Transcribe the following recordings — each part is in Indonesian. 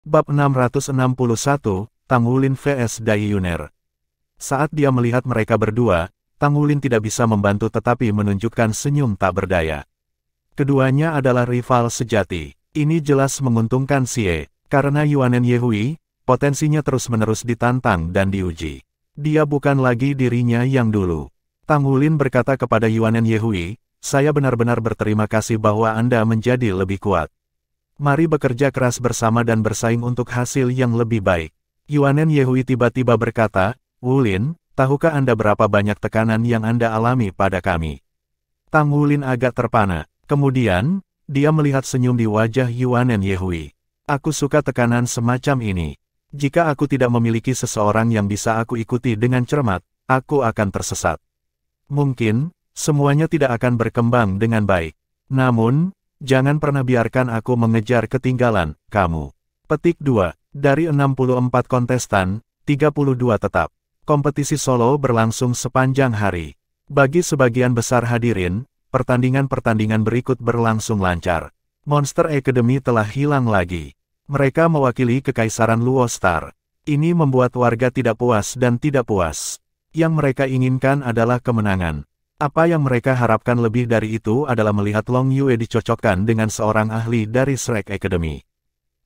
Bab 661, Tang Wulin vs Dai Yuner. Saat dia melihat mereka berdua, Tang Wulin tidak bisa membantu tetapi menunjukkan senyum tak berdaya. Keduanya adalah rival sejati. Ini jelas menguntungkan Xie, karena Yuanen Yehui, potensinya terus-menerus ditantang dan diuji. Dia bukan lagi dirinya yang dulu. Tang Wulin berkata kepada Yuanen Yehui, "Saya benar-benar berterima kasih bahwa Anda menjadi lebih kuat. Mari bekerja keras bersama dan bersaing untuk hasil yang lebih baik." Yuanen Yehui tiba-tiba berkata, "Wulin, tahukah Anda berapa banyak tekanan yang Anda alami pada kami?" Tang Wulin agak terpana. Kemudian, dia melihat senyum di wajah Yuanen Yehui. "Aku suka tekanan semacam ini. Jika aku tidak memiliki seseorang yang bisa aku ikuti dengan cermat, aku akan tersesat. Mungkin, semuanya tidak akan berkembang dengan baik. Namun, jangan pernah biarkan aku mengejar ketinggalan kamu." Petik 2. Dari 64 kontestan, 32 tetap. Kompetisi solo berlangsung sepanjang hari. Bagi sebagian besar hadirin, pertandingan-pertandingan berikut berlangsung lancar. Monster Academy telah hilang lagi. Mereka mewakili Kekaisaran Luo Star. Ini membuat warga tidak puas dan tidak puas. Yang mereka inginkan adalah kemenangan. Apa yang mereka harapkan lebih dari itu adalah melihat Long Yue dicocokkan dengan seorang ahli dari Shrek Academy.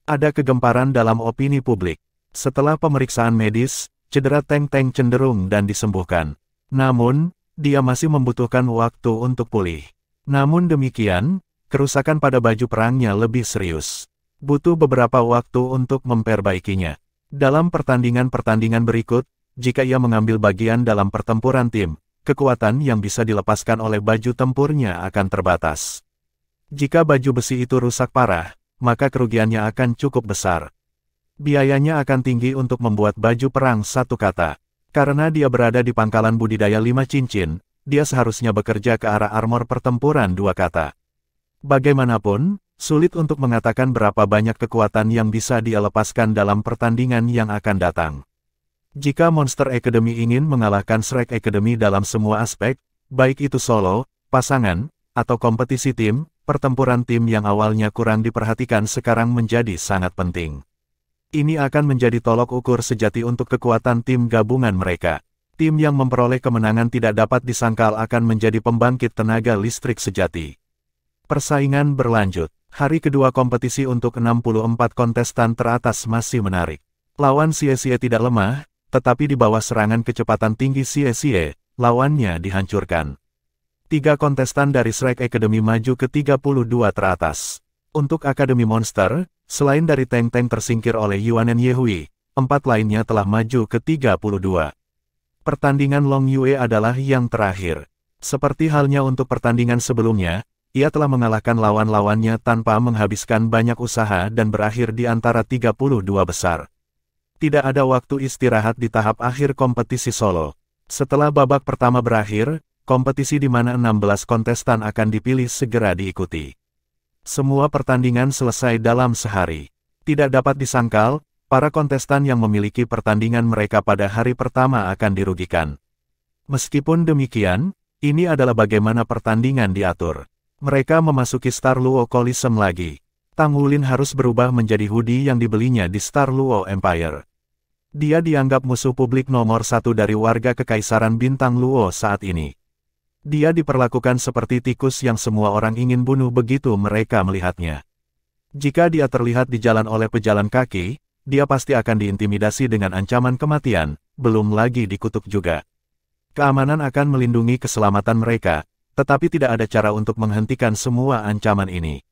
Ada kegemparan dalam opini publik. Setelah pemeriksaan medis, cedera Teng Teng cenderung dan disembuhkan. Namun, dia masih membutuhkan waktu untuk pulih. Namun demikian, kerusakan pada baju perangnya lebih serius. Butuh beberapa waktu untuk memperbaikinya. Dalam pertandingan-pertandingan berikut, jika ia mengambil bagian dalam pertempuran tim, kekuatan yang bisa dilepaskan oleh baju tempurnya akan terbatas. Jika baju besi itu rusak parah, maka kerugiannya akan cukup besar. Biayanya akan tinggi untuk membuat baju perang satu kata. Karena dia berada di pangkalan budidaya 5 cincin, dia seharusnya bekerja ke arah armor pertempuran 2 kata. Bagaimanapun, sulit untuk mengatakan berapa banyak kekuatan yang bisa dia lepaskan dalam pertandingan yang akan datang. Jika Monster Academy ingin mengalahkan Shrek Academy dalam semua aspek, baik itu solo, pasangan, atau kompetisi tim, pertempuran tim yang awalnya kurang diperhatikan sekarang menjadi sangat penting. Ini akan menjadi tolok ukur sejati untuk kekuatan tim gabungan mereka. Tim yang memperoleh kemenangan tidak dapat disangkal akan menjadi pembangkit tenaga listrik sejati. Persaingan berlanjut. Hari kedua kompetisi untuk 64 kontestan teratas masih menarik. Lawan Xie tidak lemah, tetapi di bawah serangan kecepatan tinggi Xie, lawannya dihancurkan. 3 kontestan dari Shrek Academy maju ke 32 teratas. Untuk Akademi Monster, selain dari Teng Teng tersingkir oleh Yuanen Yehui, 4 lainnya telah maju ke 32. Pertandingan Long Yue adalah yang terakhir. Seperti halnya untuk pertandingan sebelumnya, ia telah mengalahkan lawan-lawannya tanpa menghabiskan banyak usaha dan berakhir di antara 32 besar. Tidak ada waktu istirahat di tahap akhir kompetisi solo. Setelah babak pertama berakhir, kompetisi di mana 16 kontestan akan dipilih segera diikuti. Semua pertandingan selesai dalam sehari. Tidak dapat disangkal, para kontestan yang memiliki pertandingan mereka pada hari pertama akan dirugikan. Meskipun demikian, ini adalah bagaimana pertandingan diatur. Mereka memasuki Star Luo Coliseum lagi. Tang Wulin harus berubah menjadi hoodie yang dibelinya di Star Luo Empire. Dia dianggap musuh publik nomor 1 dari warga Kekaisaran Bintang Luo saat ini. Dia diperlakukan seperti tikus yang semua orang ingin bunuh begitu mereka melihatnya. Jika dia terlihat di jalan oleh pejalan kaki, dia pasti akan diintimidasi dengan ancaman kematian, belum lagi dikutuk juga. Keamanan akan melindungi keselamatan mereka, tetapi tidak ada cara untuk menghentikan semua ancaman ini.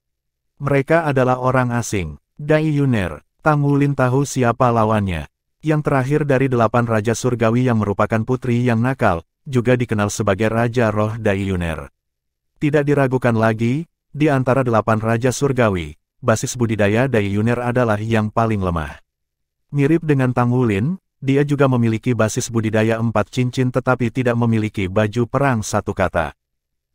Mereka adalah orang asing. Dai Yuner. Tang Wulin tahu siapa lawannya. Yang terakhir dari 8 Raja Surgawi yang merupakan putri yang nakal, juga dikenal sebagai Raja Roh Dai Yuner. Tidak diragukan lagi, di antara 8 Raja Surgawi, basis budidaya Dai Yuner adalah yang paling lemah. Mirip dengan Tang Wulin, dia juga memiliki basis budidaya 4 cincin tetapi tidak memiliki baju perang satu kata.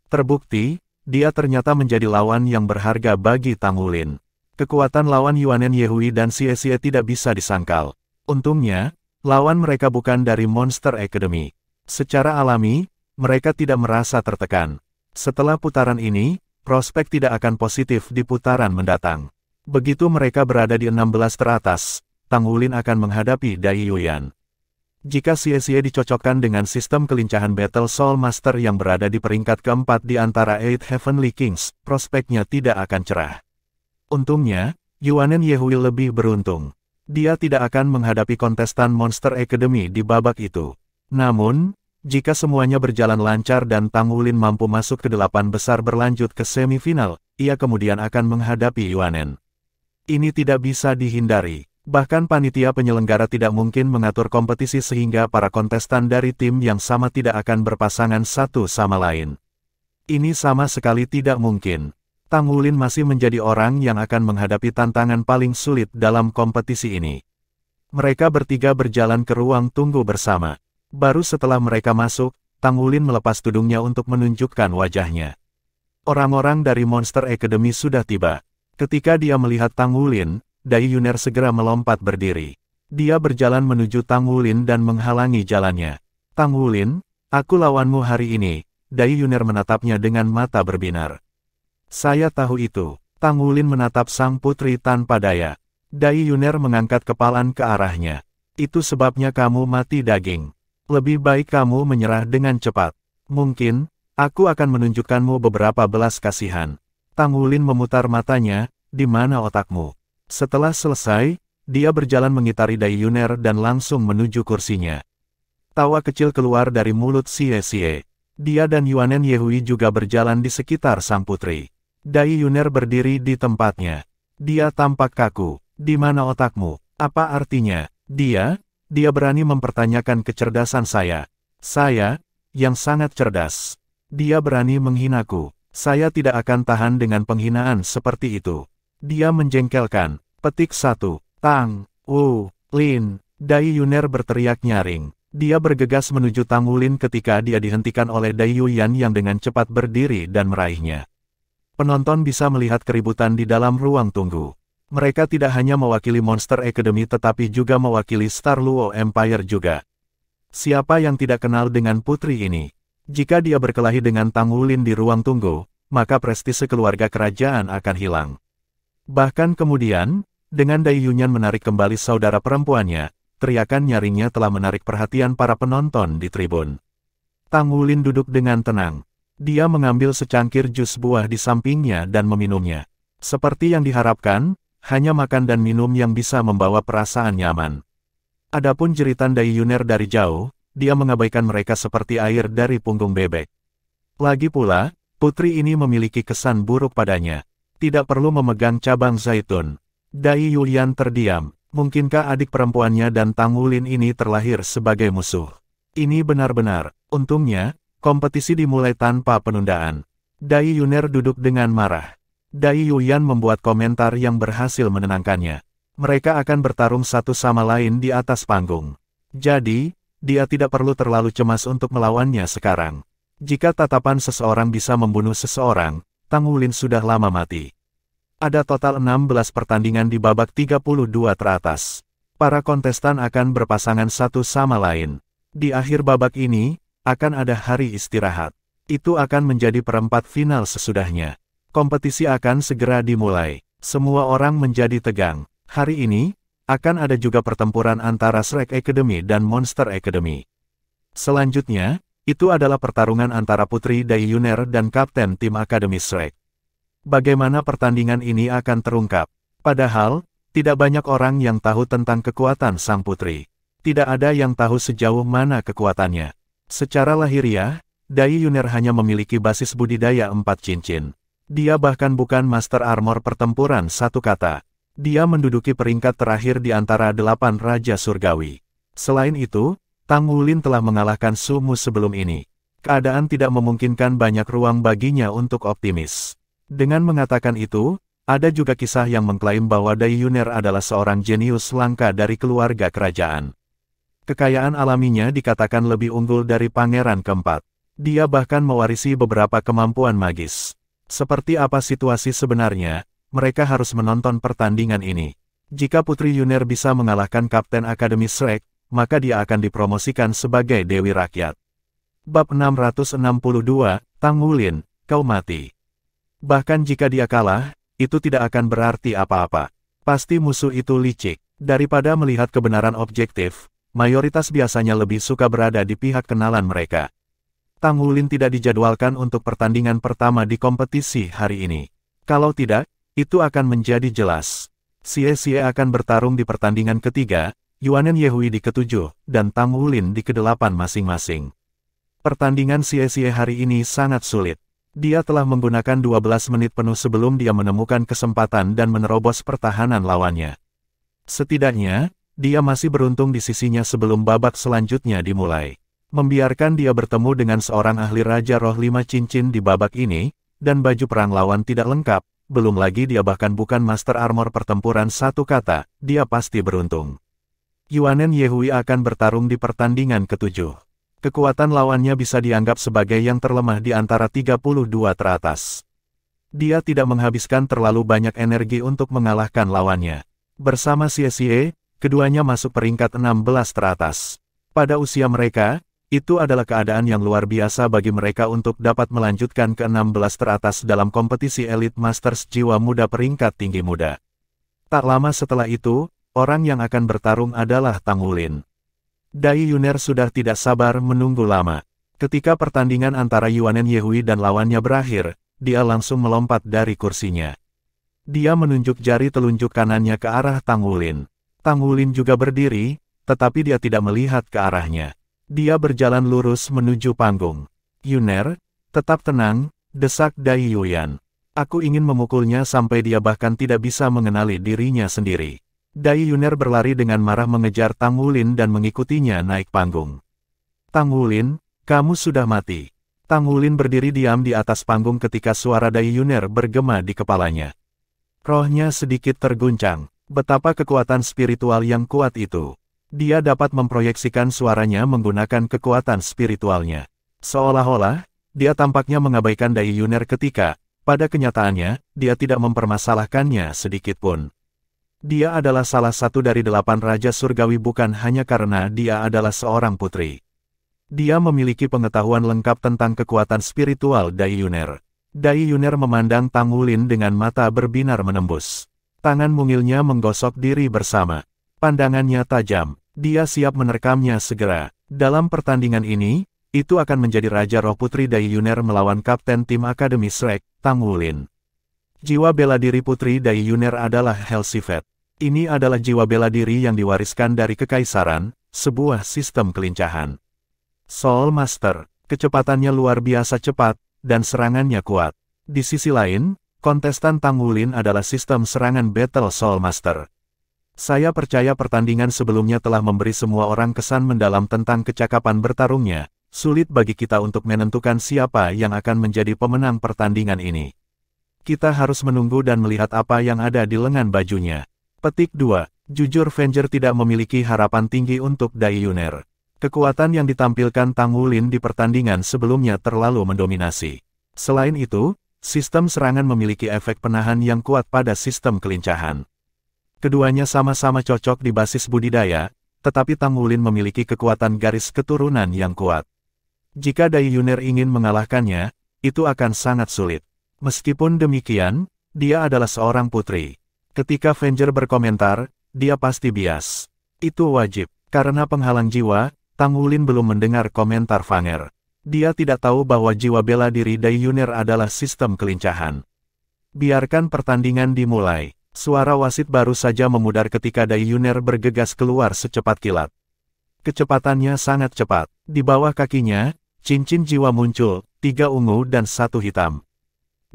Terbukti, dia ternyata menjadi lawan yang berharga bagi Tang Wulin. Kekuatan lawan Yuanen Yehui dan Xie tidak bisa disangkal. Untungnya, lawan mereka bukan dari Monster Academy. Secara alami, mereka tidak merasa tertekan. Setelah putaran ini, prospek tidak akan positif di putaran mendatang. Begitu mereka berada di 16 teratas, Tang Wulin akan menghadapi Dai Yuyan. Jika Xie dicocokkan dengan sistem kelincahan Battle Soul Master yang berada di peringkat keempat di antara Eight Heavenly Kings, prospeknya tidak akan cerah. Untungnya, Yuanen Yehui lebih beruntung. Dia tidak akan menghadapi kontestan Monster Academy di babak itu. Namun, jika semuanya berjalan lancar dan Tang Wulin mampu masuk ke 8 besar berlanjut ke semifinal, ia kemudian akan menghadapi Yuanen. Ini tidak bisa dihindari. Bahkan panitia penyelenggara tidak mungkin mengatur kompetisi sehingga para kontestan dari tim yang sama tidak akan berpasangan satu sama lain. Ini sama sekali tidak mungkin. Tang Wulin masih menjadi orang yang akan menghadapi tantangan paling sulit dalam kompetisi ini. Mereka bertiga berjalan ke ruang tunggu bersama. Baru setelah mereka masuk, Tang Wulin melepas tudungnya untuk menunjukkan wajahnya. Orang-orang dari Monster Academy sudah tiba. Ketika dia melihat Tang Wulin, Dai Yuner segera melompat berdiri. Dia berjalan menuju Tang Wulin dan menghalangi jalannya. Tang Wulin, aku lawanmu hari ini. Dai Yuner menatapnya dengan mata berbinar. Saya tahu itu. Tang Wulin menatap sang putri tanpa daya. Dai Yuner mengangkat kepalan ke arahnya. Itu sebabnya kamu mati daging. Lebih baik kamu menyerah dengan cepat. Mungkin, aku akan menunjukkanmu beberapa belas kasihan. Tang Wulin memutar matanya, di mana otakmu? Setelah selesai, dia berjalan mengitari Dai Yuner dan langsung menuju kursinya. Tawa kecil keluar dari mulut Xie. Dia dan Yuanen Yehui juga berjalan di sekitar sang putri. Dai Yuner berdiri di tempatnya. Dia tampak kaku. Di mana otakmu? Apa artinya? Dia berani mempertanyakan kecerdasan saya. Saya, yang sangat cerdas. Dia berani menghinaku. Saya tidak akan tahan dengan penghinaan seperti itu. Dia menjengkelkan. Petik 1. Tang Wulin. Dai Yuner berteriak nyaring. Dia bergegas menuju Tang Wulin ketika dia dihentikan oleh Dai Yuyan yang dengan cepat berdiri dan meraihnya. Penonton bisa melihat keributan di dalam ruang tunggu. Mereka tidak hanya mewakili Monster Academy tetapi juga mewakili Star Luo Empire juga. Siapa yang tidak kenal dengan putri ini? Jika dia berkelahi dengan Tang Wulin di ruang tunggu, maka prestise keluarga kerajaan akan hilang. Bahkan kemudian, dengan Dai Yuyan menarik kembali saudara perempuannya, teriakan nyaringnya telah menarik perhatian para penonton di tribun. Tang Wulin duduk dengan tenang. Dia mengambil secangkir jus buah di sampingnya dan meminumnya. Seperti yang diharapkan, hanya makan dan minum yang bisa membawa perasaan nyaman. Adapun jeritan Dai Yuner dari jauh, dia mengabaikan mereka seperti air dari punggung bebek. Lagi pula, putri ini memiliki kesan buruk padanya. Tidak perlu memegang cabang zaitun. Dai Yuyan terdiam. Mungkinkah adik perempuannya dan Tang Wulin ini terlahir sebagai musuh? Ini benar-benar. Untungnya, kompetisi dimulai tanpa penundaan. Dai Yuner duduk dengan marah. Dai Yuyan membuat komentar yang berhasil menenangkannya. Mereka akan bertarung satu sama lain di atas panggung. Jadi, dia tidak perlu terlalu cemas untuk melawannya sekarang. Jika tatapan seseorang bisa membunuh seseorang, Tang Wulin sudah lama mati. Ada total 16 pertandingan di babak 32 teratas. Para kontestan akan berpasangan satu sama lain. Di akhir babak ini, akan ada hari istirahat. Itu akan menjadi perempat final sesudahnya. Kompetisi akan segera dimulai. Semua orang menjadi tegang. Hari ini, akan ada juga pertempuran antara Shrek Academy dan Monster Academy. Selanjutnya, itu adalah pertarungan antara Putri Dai Yuner dan Kapten Tim Akademi Shrek. Bagaimana pertandingan ini akan terungkap? Padahal, tidak banyak orang yang tahu tentang kekuatan sang putri. Tidak ada yang tahu sejauh mana kekuatannya. Secara lahiriah, Dai Yuner hanya memiliki basis budidaya 4 cincin. Dia bahkan bukan Master Armor pertempuran satu kata. Dia menduduki peringkat terakhir di antara 8 Raja Surgawi. Selain itu, Tang Wulin telah mengalahkan Sumu sebelum ini. Keadaan tidak memungkinkan banyak ruang baginya untuk optimis. Dengan mengatakan itu, ada juga kisah yang mengklaim bahwa Dai Yuner adalah seorang jenius langka dari keluarga kerajaan. Kekayaan alaminya dikatakan lebih unggul dari pangeran keempat. Dia bahkan mewarisi beberapa kemampuan magis. Seperti apa situasi sebenarnya, mereka harus menonton pertandingan ini. Jika Putri Yuner bisa mengalahkan Kapten Akademi Shrek, maka dia akan dipromosikan sebagai Dewi Rakyat. Bab 662, Tang Wulin, kau mati. Bahkan jika dia kalah, itu tidak akan berarti apa-apa. Pasti musuh itu licik. Daripada melihat kebenaran objektif, mayoritas biasanya lebih suka berada di pihak kenalan mereka. Tang Wulin tidak dijadwalkan untuk pertandingan pertama di kompetisi hari ini. Kalau tidak, itu akan menjadi jelas. Xie Xie akan bertarung di pertandingan ketiga, Yuanen Yehui di ketujuh, dan Tang Wulin di kedelapan masing-masing. Pertandingan Xie Xie hari ini sangat sulit. Dia telah menggunakan 12 menit penuh sebelum dia menemukan kesempatan dan menerobos pertahanan lawannya. Setidaknya, dia masih beruntung di sisinya sebelum babak selanjutnya dimulai. Membiarkan dia bertemu dengan seorang ahli Raja Roh 5 Cincin di babak ini, dan baju perang lawan tidak lengkap, belum lagi dia bahkan bukan Master Armor pertempuran satu kata, dia pasti beruntung. Yuanen Yehui akan bertarung di pertandingan ketujuh. Kekuatan lawannya bisa dianggap sebagai yang terlemah di antara 32 teratas. Dia tidak menghabiskan terlalu banyak energi untuk mengalahkan lawannya. Bersama Xie Xie, keduanya masuk peringkat 16 teratas. Pada usia mereka, itu adalah keadaan yang luar biasa bagi mereka untuk dapat melanjutkan ke 16 teratas dalam kompetisi Elite Masters Jiwa Muda peringkat tinggi muda. Tak lama setelah itu, orang yang akan bertarung adalah Tang Wulin. Dai Yuner sudah tidak sabar menunggu lama. Ketika pertandingan antara Yuanen Yehui dan lawannya berakhir, dia langsung melompat dari kursinya. Dia menunjuk jari telunjuk kanannya ke arah Tang Wulin. Tang Wulin juga berdiri, tetapi dia tidak melihat ke arahnya. Dia berjalan lurus menuju panggung. Yuner, tetap tenang, desak Dai Yuyan. Aku ingin memukulnya sampai dia bahkan tidak bisa mengenali dirinya sendiri. Dai Yuner berlari dengan marah mengejar Tang Wulin dan mengikutinya naik panggung. Tang Wulin, kamu sudah mati. Tang Wulin berdiri diam di atas panggung ketika suara Dai Yuner bergema di kepalanya. Rohnya sedikit terguncang. Betapa kekuatan spiritual yang kuat itu. Dia dapat memproyeksikan suaranya menggunakan kekuatan spiritualnya. Seolah-olah, dia tampaknya mengabaikan Dai Yuner ketika, pada kenyataannya, dia tidak mempermasalahkannya sedikitpun. Dia adalah salah satu dari 8 Raja Surgawi bukan hanya karena dia adalah seorang putri. Dia memiliki pengetahuan lengkap tentang kekuatan spiritual Dai Yuner. Dai Yuner memandang Tang Wulin dengan mata berbinar menembus. Tangan mungilnya menggosok diri bersama. Pandangannya tajam. Dia siap menerkamnya segera. Dalam pertandingan ini, itu akan menjadi Raja Roh Putri Dai Yuner melawan Kapten Tim Akademi Shrek, Tang Wulin. Jiwa bela diri Putri Dai Yuner adalah Helsifet. Ini adalah jiwa bela diri yang diwariskan dari Kekaisaran, sebuah sistem kelincahan. Soul Master, kecepatannya luar biasa cepat, dan serangannya kuat. Di sisi lain, kontestan Tang Wulin adalah sistem serangan Battle Soul Master. Saya percaya pertandingan sebelumnya telah memberi semua orang kesan mendalam tentang kecakapan bertarungnya. Sulit bagi kita untuk menentukan siapa yang akan menjadi pemenang pertandingan ini. Kita harus menunggu dan melihat apa yang ada di lengan bajunya. Petik 2. Jujur Venger tidak memiliki harapan tinggi untuk Dai Yuner. Kekuatan yang ditampilkan Tang Wulin di pertandingan sebelumnya terlalu mendominasi. Selain itu, sistem serangan memiliki efek penahan yang kuat pada sistem kelincahan. Keduanya sama-sama cocok di basis budidaya, tetapi Tang Wulin memiliki kekuatan garis keturunan yang kuat. Jika Dai Yuner ingin mengalahkannya, itu akan sangat sulit. Meskipun demikian, dia adalah seorang putri. Ketika Venger berkomentar, dia pasti bias. Itu wajib. Karena penghalang jiwa, Tang Wulin belum mendengar komentar Venger. Dia tidak tahu bahwa jiwa bela diri Dai Yuner adalah sistem kelincahan. Biarkan pertandingan dimulai. Suara wasit baru saja memudar ketika Dai Yuner bergegas keluar secepat kilat. Kecepatannya sangat cepat. Di bawah kakinya, cincin jiwa muncul, 3 ungu dan 1 hitam.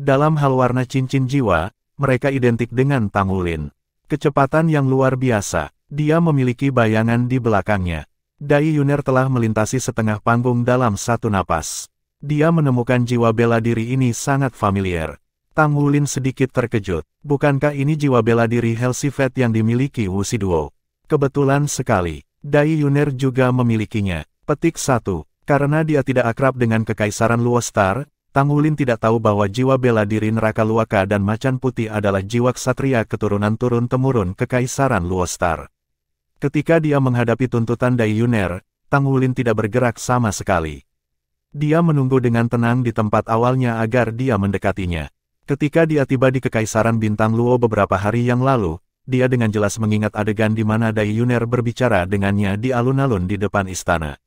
Dalam hal warna cincin jiwa, mereka identik dengan Tang Wulin. Kecepatan yang luar biasa. Dia memiliki bayangan di belakangnya. Dai Yuner telah melintasi setengah panggung dalam satu napas. Dia menemukan jiwa bela diri ini sangat familiar. Tang Wulin sedikit terkejut. Bukankah ini jiwa bela diri Helsifet yang dimiliki Wu Shiduo? Kebetulan sekali. Dai Yuner juga memilikinya. Petik 1. Karena dia tidak akrab dengan Kekaisaran Luostar, Tang Wulin tidak tahu bahwa jiwa bela diri Neraka Luaka dan Macan Putih adalah jiwa ksatria keturunan turun-temurun Kekaisaran Luostar. Ketika dia menghadapi tuntutan Dai Yuner, Tang Wulin tidak bergerak sama sekali. Dia menunggu dengan tenang di tempat awalnya agar dia mendekatinya. Ketika dia tiba di Kekaisaran Bintang Luo beberapa hari yang lalu, dia dengan jelas mengingat adegan di mana Dai Yuner berbicara dengannya di alun-alun di depan istana.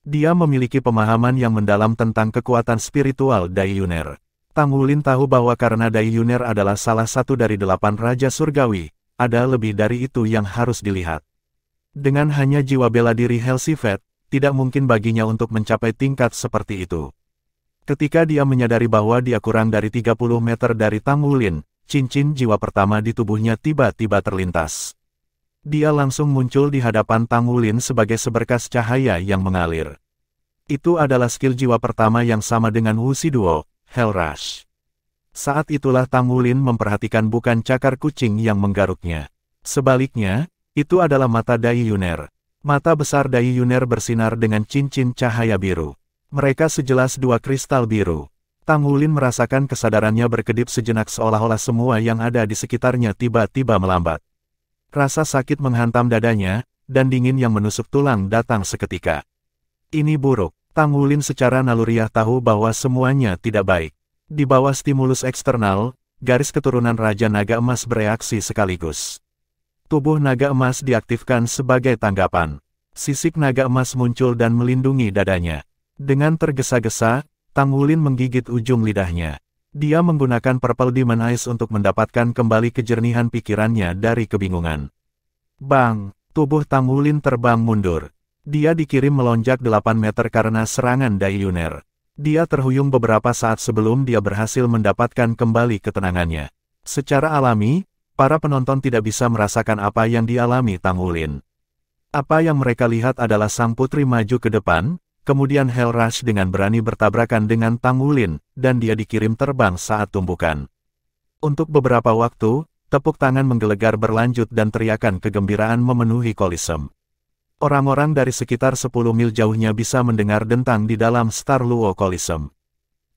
Dia memiliki pemahaman yang mendalam tentang kekuatan spiritual Dai Yuner. Tang Wulin tahu bahwa karena Dai Yuner adalah salah satu dari 8 Raja Surgawi, ada lebih dari itu yang harus dilihat. Dengan hanya jiwa bela diri Helsifet, tidak mungkin baginya untuk mencapai tingkat seperti itu. Ketika dia menyadari bahwa dia kurang dari 30 meter dari Tang Wulin, cincin jiwa pertama di tubuhnya tiba-tiba terlintas. Dia langsung muncul di hadapan Tang Wulin sebagai seberkas cahaya yang mengalir. Itu adalah skill jiwa pertama yang sama dengan Wuxi Duo, Hell Rush. Saat itulah Tang Wulin memperhatikan bukan cakar kucing yang menggaruknya. Sebaliknya, itu adalah mata Dai Yuner. Mata besar Dai Yuner bersinar dengan cincin cahaya biru. Mereka sejelas 2 kristal biru. Tang Wulin merasakan kesadarannya berkedip sejenak seolah-olah semua yang ada di sekitarnya tiba-tiba melambat. Rasa sakit menghantam dadanya, dan dingin yang menusuk tulang datang seketika. Ini buruk. Tang Wulin secara naluriah tahu bahwa semuanya tidak baik. Di bawah stimulus eksternal, garis keturunan Raja Naga Emas bereaksi sekaligus. Tubuh naga emas diaktifkan sebagai tanggapan. Sisik naga emas muncul dan melindungi dadanya. Dengan tergesa-gesa, Tang Wulin menggigit ujung lidahnya. Dia menggunakan Purple Demon Eyes untuk mendapatkan kembali kejernihan pikirannya dari kebingungan. Bang! Tubuh Tang Wulin terbang mundur. Dia dikirim melonjak 8 meter karena serangan Dai Yuner. Dia terhuyung beberapa saat sebelum dia berhasil mendapatkan kembali ketenangannya. Secara alami, para penonton tidak bisa merasakan apa yang dialami Tang Wulin. Apa yang mereka lihat adalah sang putri maju ke depan, kemudian Hell Rush dengan berani bertabrakan dengan Tang Wulin, dan dia dikirim terbang saat tumbukan. Untuk beberapa waktu, tepuk tangan menggelegar berlanjut dan teriakan kegembiraan memenuhi Coliseum. Orang-orang dari sekitar 10 mil jauhnya bisa mendengar dentang di dalam Star Luo Coliseum.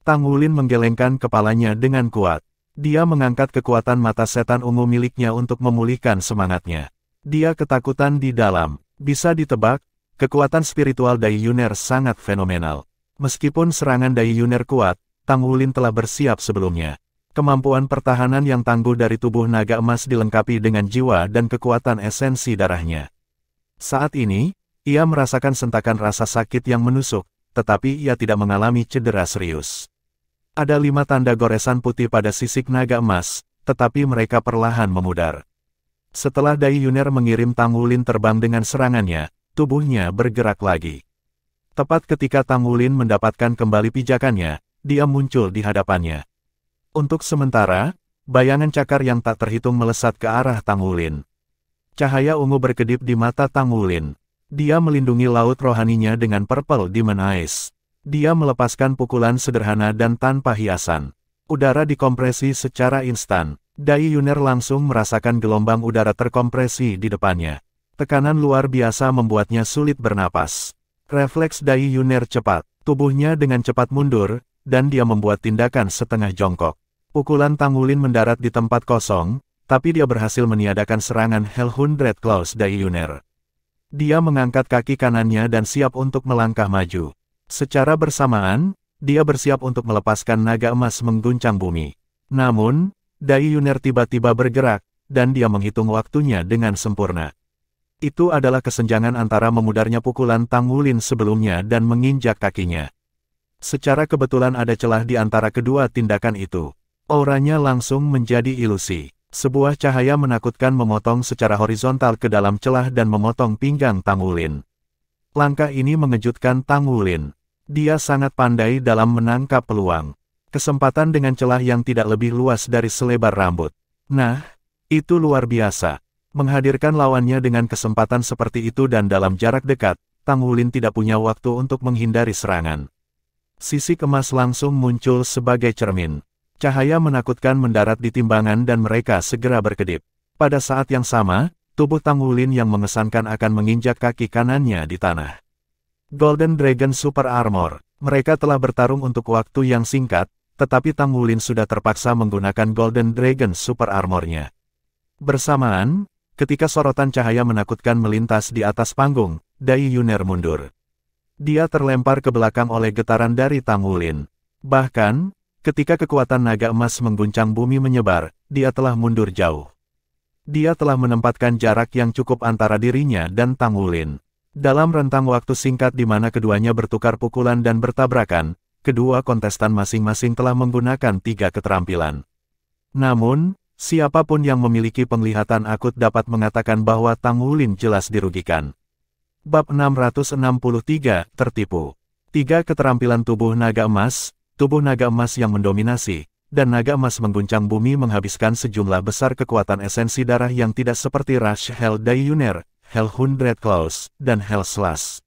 Tang Wulin menggelengkan kepalanya dengan kuat. Dia mengangkat kekuatan mata setan ungu miliknya untuk memulihkan semangatnya. Dia ketakutan di dalam. Bisa ditebak, kekuatan spiritual Dai Yuner sangat fenomenal. Meskipun serangan Dai Yuner kuat, Tang Wulin telah bersiap sebelumnya. Kemampuan pertahanan yang tangguh dari tubuh naga emas dilengkapi dengan jiwa dan kekuatan esensi darahnya. Saat ini, ia merasakan sentakan rasa sakit yang menusuk, tetapi ia tidak mengalami cedera serius. Ada 5 tanda goresan putih pada sisik naga emas, tetapi mereka perlahan memudar. Setelah Dai Yuner mengirim Tang Wulin terbang dengan serangannya, tubuhnya bergerak lagi. Tepat ketika Tang Wulin mendapatkan kembali pijakannya, dia muncul di hadapannya. Untuk sementara, bayangan cakar yang tak terhitung melesat ke arah Tang Wulin. Cahaya ungu berkedip di mata Tang Wulin. Dia melindungi laut rohaninya dengan Purple Demon Eyes. Dia melepaskan pukulan sederhana dan tanpa hiasan. Udara dikompresi secara instan. Dai Yuner langsung merasakan gelombang udara terkompresi di depannya. Tekanan luar biasa membuatnya sulit bernapas. Refleks Dai Yuner cepat. Tubuhnya dengan cepat mundur, dan dia membuat tindakan setengah jongkok. Pukulan Tang Wulin mendarat di tempat kosong, tapi dia berhasil meniadakan serangan Hell Hundred Claws Dai Yuner. Dia mengangkat kaki kanannya dan siap untuk melangkah maju. Secara bersamaan, dia bersiap untuk melepaskan naga emas mengguncang bumi. Namun, Dai Yuner tiba-tiba bergerak, dan dia menghitung waktunya dengan sempurna. Itu adalah kesenjangan antara memudarnya pukulan Tang Wulin sebelumnya dan menginjak kakinya. Secara kebetulan ada celah di antara kedua tindakan itu. Auranya langsung menjadi ilusi. Sebuah cahaya menakutkan memotong secara horizontal ke dalam celah dan memotong pinggang Tang Wulin. Langkah ini mengejutkan Tang Wulin. Dia sangat pandai dalam menangkap peluang. Kesempatan dengan celah yang tidak lebih luas dari selebar rambut. Nah, itu luar biasa. Menghadirkan lawannya dengan kesempatan seperti itu dan dalam jarak dekat, Tang Wulin tidak punya waktu untuk menghindari serangan. Sisik emas langsung muncul sebagai cermin. Cahaya menakutkan mendarat di timbangan dan mereka segera berkedip. Pada saat yang sama, tubuh Tang Wulin yang mengesankan akan menginjak kaki kanannya di tanah. Golden Dragon Super Armor. Mereka telah bertarung untuk waktu yang singkat, tetapi Tang Wulin sudah terpaksa menggunakan Golden Dragon Super Armor-nya. Bersamaan, ketika sorotan cahaya menakutkan melintas di atas panggung, Dai Yuner mundur. Dia terlempar ke belakang oleh getaran dari Tang Wulin. Bahkan, Ketika kekuatan naga emas mengguncang bumi menyebar, dia telah mundur jauh. Dia telah menempatkan jarak yang cukup antara dirinya dan Tang Wulin. Dalam rentang waktu singkat di mana keduanya bertukar pukulan dan bertabrakan, kedua kontestan masing-masing telah menggunakan 3 keterampilan. Namun, siapapun yang memiliki penglihatan akut dapat mengatakan bahwa Tang Wulin jelas dirugikan. Bab 663, Tertipu. 3 keterampilan tubuh naga emas yang mendominasi, dan naga emas mengguncang bumi menghabiskan sejumlah besar kekuatan esensi darah yang tidak seperti Rush Hell Dai Yuner, Hell Hundred Claws, dan Hell Slash.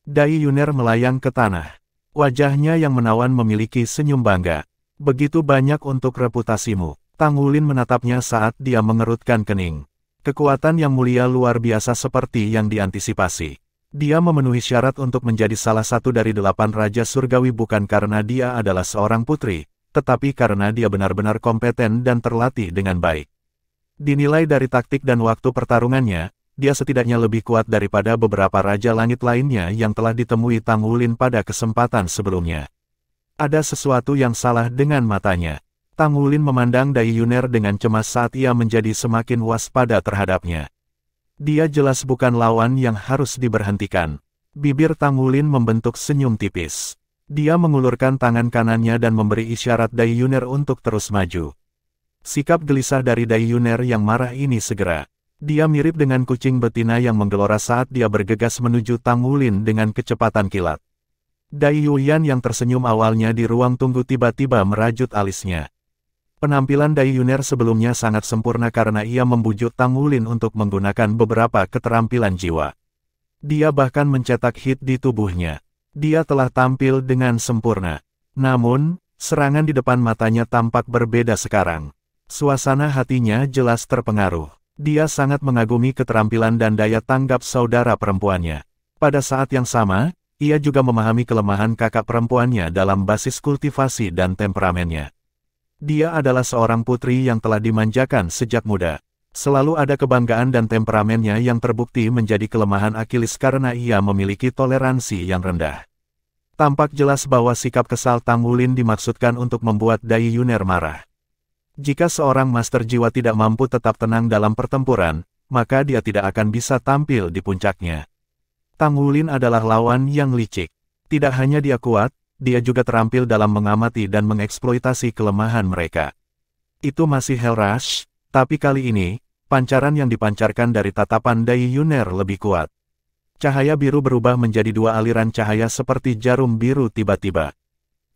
Dai Yuner melayang ke tanah. Wajahnya yang menawan memiliki senyum bangga. Begitu banyak untuk reputasimu. Tang Wulin menatapnya saat dia mengerutkan kening. Kekuatan yang mulia luar biasa seperti yang diantisipasi. Dia memenuhi syarat untuk menjadi salah satu dari 8 Raja Surgawi bukan karena dia adalah seorang putri, tetapi karena dia benar-benar kompeten dan terlatih dengan baik. Dinilai dari taktik dan waktu pertarungannya, dia setidaknya lebih kuat daripada beberapa Raja Langit lainnya yang telah ditemui Tang Wulin pada kesempatan sebelumnya. Ada sesuatu yang salah dengan matanya. Tang Wulin memandang Dai Yuner dengan cemas saat ia menjadi semakin waspada terhadapnya. Dia jelas bukan lawan yang harus diberhentikan. Bibir Tang Wulin membentuk senyum tipis. Dia mengulurkan tangan kanannya dan memberi isyarat Dai Yuner untuk terus maju. Sikap gelisah dari Dai Yuner yang marah ini segera. Dia mirip dengan kucing betina yang menggelora saat dia bergegas menuju Tang Wulin dengan kecepatan kilat. Dai Yuyan yang tersenyum awalnya di ruang tunggu tiba-tiba merajut alisnya. Penampilan Dai Yuner sebelumnya sangat sempurna karena ia membujuk Tang Wulin untuk menggunakan beberapa keterampilan jiwa. Dia bahkan mencetak hit di tubuhnya. Dia telah tampil dengan sempurna. Namun, serangan di depan matanya tampak berbeda sekarang. Suasana hatinya jelas terpengaruh. Dia sangat mengagumi keterampilan dan daya tanggap saudara perempuannya. Pada saat yang sama, ia juga memahami kelemahan kakak perempuannya dalam basis kultivasi dan temperamennya. Dia adalah seorang putri yang telah dimanjakan sejak muda. Selalu ada kebanggaan dan temperamennya yang terbukti menjadi kelemahan Achilles karena ia memiliki toleransi yang rendah. Tampak jelas bahwa sikap kesal Tang Wulin dimaksudkan untuk membuat Dai Yuner marah. Jika seorang master jiwa tidak mampu tetap tenang dalam pertempuran, maka dia tidak akan bisa tampil di puncaknya. Tang Wulin adalah lawan yang licik. Tidak hanya dia kuat, dia juga terampil dalam mengamati dan mengeksploitasi kelemahan mereka. Itu masih Hell Rush, tapi kali ini, pancaran yang dipancarkan dari tatapan Dai Yuner lebih kuat. Cahaya biru berubah menjadi 2 aliran cahaya seperti jarum biru tiba-tiba.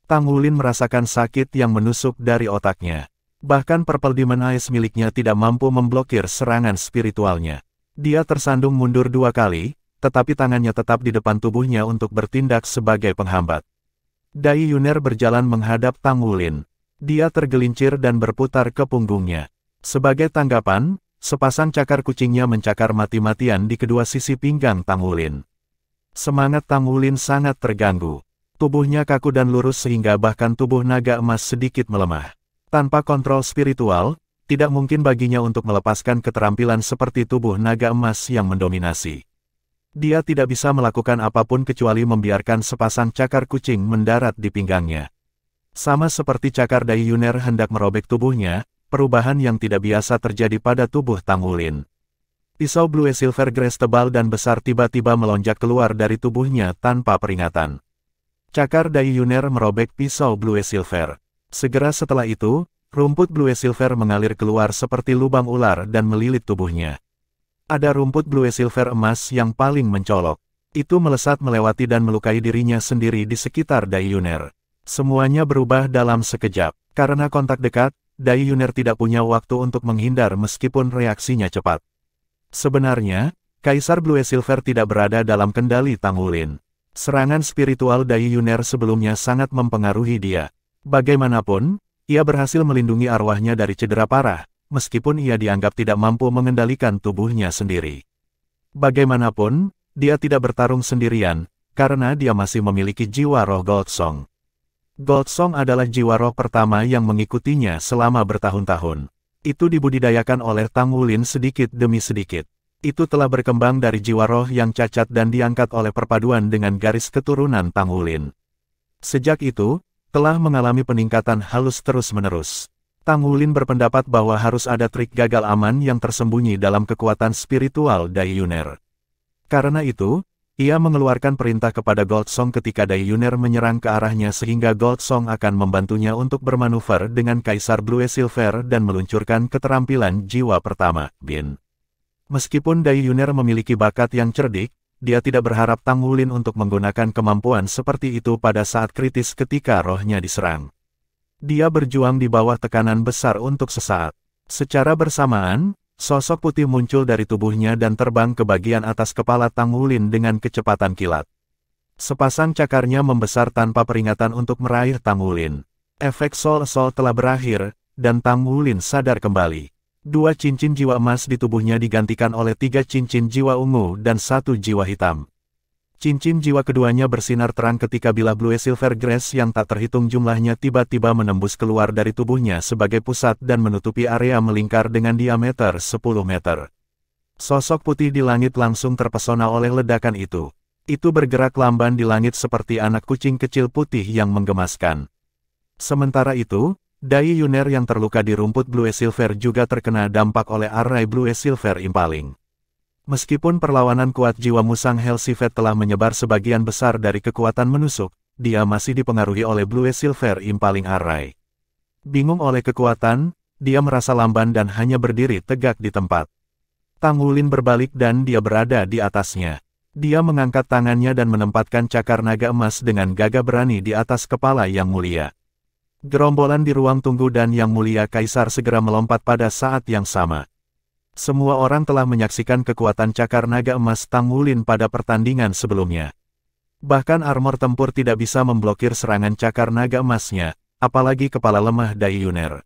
Tang Wulin merasakan sakit yang menusuk dari otaknya. Bahkan Purple Demon Eyes miliknya tidak mampu memblokir serangan spiritualnya. Dia tersandung mundur 2 kali, tetapi tangannya tetap di depan tubuhnya untuk bertindak sebagai penghambat. Dai Yuner berjalan menghadap Tang Wulin. Dia tergelincir dan berputar ke punggungnya. Sebagai tanggapan, sepasang cakar kucingnya mencakar mati-matian di kedua sisi pinggang Tang Wulin. Semangat Tang Wulin sangat terganggu. Tubuhnya kaku dan lurus sehingga bahkan tubuh naga emas sedikit melemah. Tanpa kontrol spiritual, tidak mungkin baginya untuk melepaskan keterampilan seperti tubuh naga emas yang mendominasi. Dia tidak bisa melakukan apapun kecuali membiarkan sepasang cakar kucing mendarat di pinggangnya. Sama seperti cakar Dai Yuner hendak merobek tubuhnya, perubahan yang tidak biasa terjadi pada tubuh Tang Wulin. Pisau Blue Silver Grace tebal dan besar tiba-tiba melonjak keluar dari tubuhnya tanpa peringatan. Cakar Dai Yuner merobek pisau Blue Silver. Segera setelah itu, rumput Blue Silver mengalir keluar seperti lubang ular dan melilit tubuhnya. Ada rumput Blue Silver emas yang paling mencolok. Itu melesat melewati dan melukai dirinya sendiri di sekitar Dai Yuner. Semuanya berubah dalam sekejap. Karena kontak dekat, Dai Yuner tidak punya waktu untuk menghindar meskipun reaksinya cepat. Sebenarnya, Kaisar Blue Silver tidak berada dalam kendali Tang Wulin. Serangan spiritual Dai Yuner sebelumnya sangat mempengaruhi dia. Bagaimanapun, ia berhasil melindungi arwahnya dari cedera parah, meskipun ia dianggap tidak mampu mengendalikan tubuhnya sendiri. Bagaimanapun, dia tidak bertarung sendirian, karena dia masih memiliki jiwa roh Goldsong. Goldsong adalah jiwa roh pertama yang mengikutinya selama bertahun-tahun. Itu dibudidayakan oleh Tang Wulin sedikit demi sedikit. Itu telah berkembang dari jiwa roh yang cacat dan diangkat oleh perpaduan dengan garis keturunan Tang Wulin. Sejak itu, telah mengalami peningkatan halus terus-menerus. Tang Wulin berpendapat bahwa harus ada trik gagal aman yang tersembunyi dalam kekuatan spiritual Dai Yuner. Karena itu, ia mengeluarkan perintah kepada Gold Song ketika Dai Yuner menyerang ke arahnya sehingga Gold Song akan membantunya untuk bermanuver dengan Kaisar Blue Silver dan meluncurkan keterampilan jiwa pertama, Bin. Meskipun Dai Yuner memiliki bakat yang cerdik, dia tidak berharap Tang Wulin untuk menggunakan kemampuan seperti itu pada saat kritis ketika rohnya diserang. Dia berjuang di bawah tekanan besar untuk sesaat. Secara bersamaan, sosok putih muncul dari tubuhnya dan terbang ke bagian atas kepala Tang Wulin dengan kecepatan kilat. Sepasang cakarnya membesar tanpa peringatan untuk meraih Tang Wulin. Efek Soul Assault telah berakhir, dan Tang Wulin sadar kembali. 2 cincin jiwa emas di tubuhnya digantikan oleh 3 cincin jiwa ungu dan 1 jiwa hitam. Cincin jiwa keduanya bersinar terang ketika bilah Blue Silver Grace yang tak terhitung jumlahnya tiba-tiba menembus keluar dari tubuhnya sebagai pusat dan menutupi area melingkar dengan diameter 10 meter. Sosok putih di langit langsung terpesona oleh ledakan itu. Itu bergerak lamban di langit seperti anak kucing kecil putih yang menggemaskan. Sementara itu, Dai Yuner yang terluka di rumput Blue Silver juga terkena dampak oleh arai Blue Silver Impaling. Meskipun perlawanan kuat jiwa musang Hellsivet telah menyebar sebagian besar dari kekuatan menusuk, dia masih dipengaruhi oleh Blue Silver Impaling arai. Bingung oleh kekuatan, dia merasa lamban dan hanya berdiri tegak di tempat. Tang Wulin berbalik dan dia berada di atasnya. Dia mengangkat tangannya dan menempatkan cakar naga emas dengan gagah berani di atas kepala Yang Mulia. Gerombolan di ruang tunggu dan Yang Mulia Kaisar segera melompat pada saat yang sama. Semua orang telah menyaksikan kekuatan cakar naga emas Tang Wulin pada pertandingan sebelumnya. Bahkan armor tempur tidak bisa memblokir serangan cakar naga emasnya, apalagi kepala lemah Dai Yuner.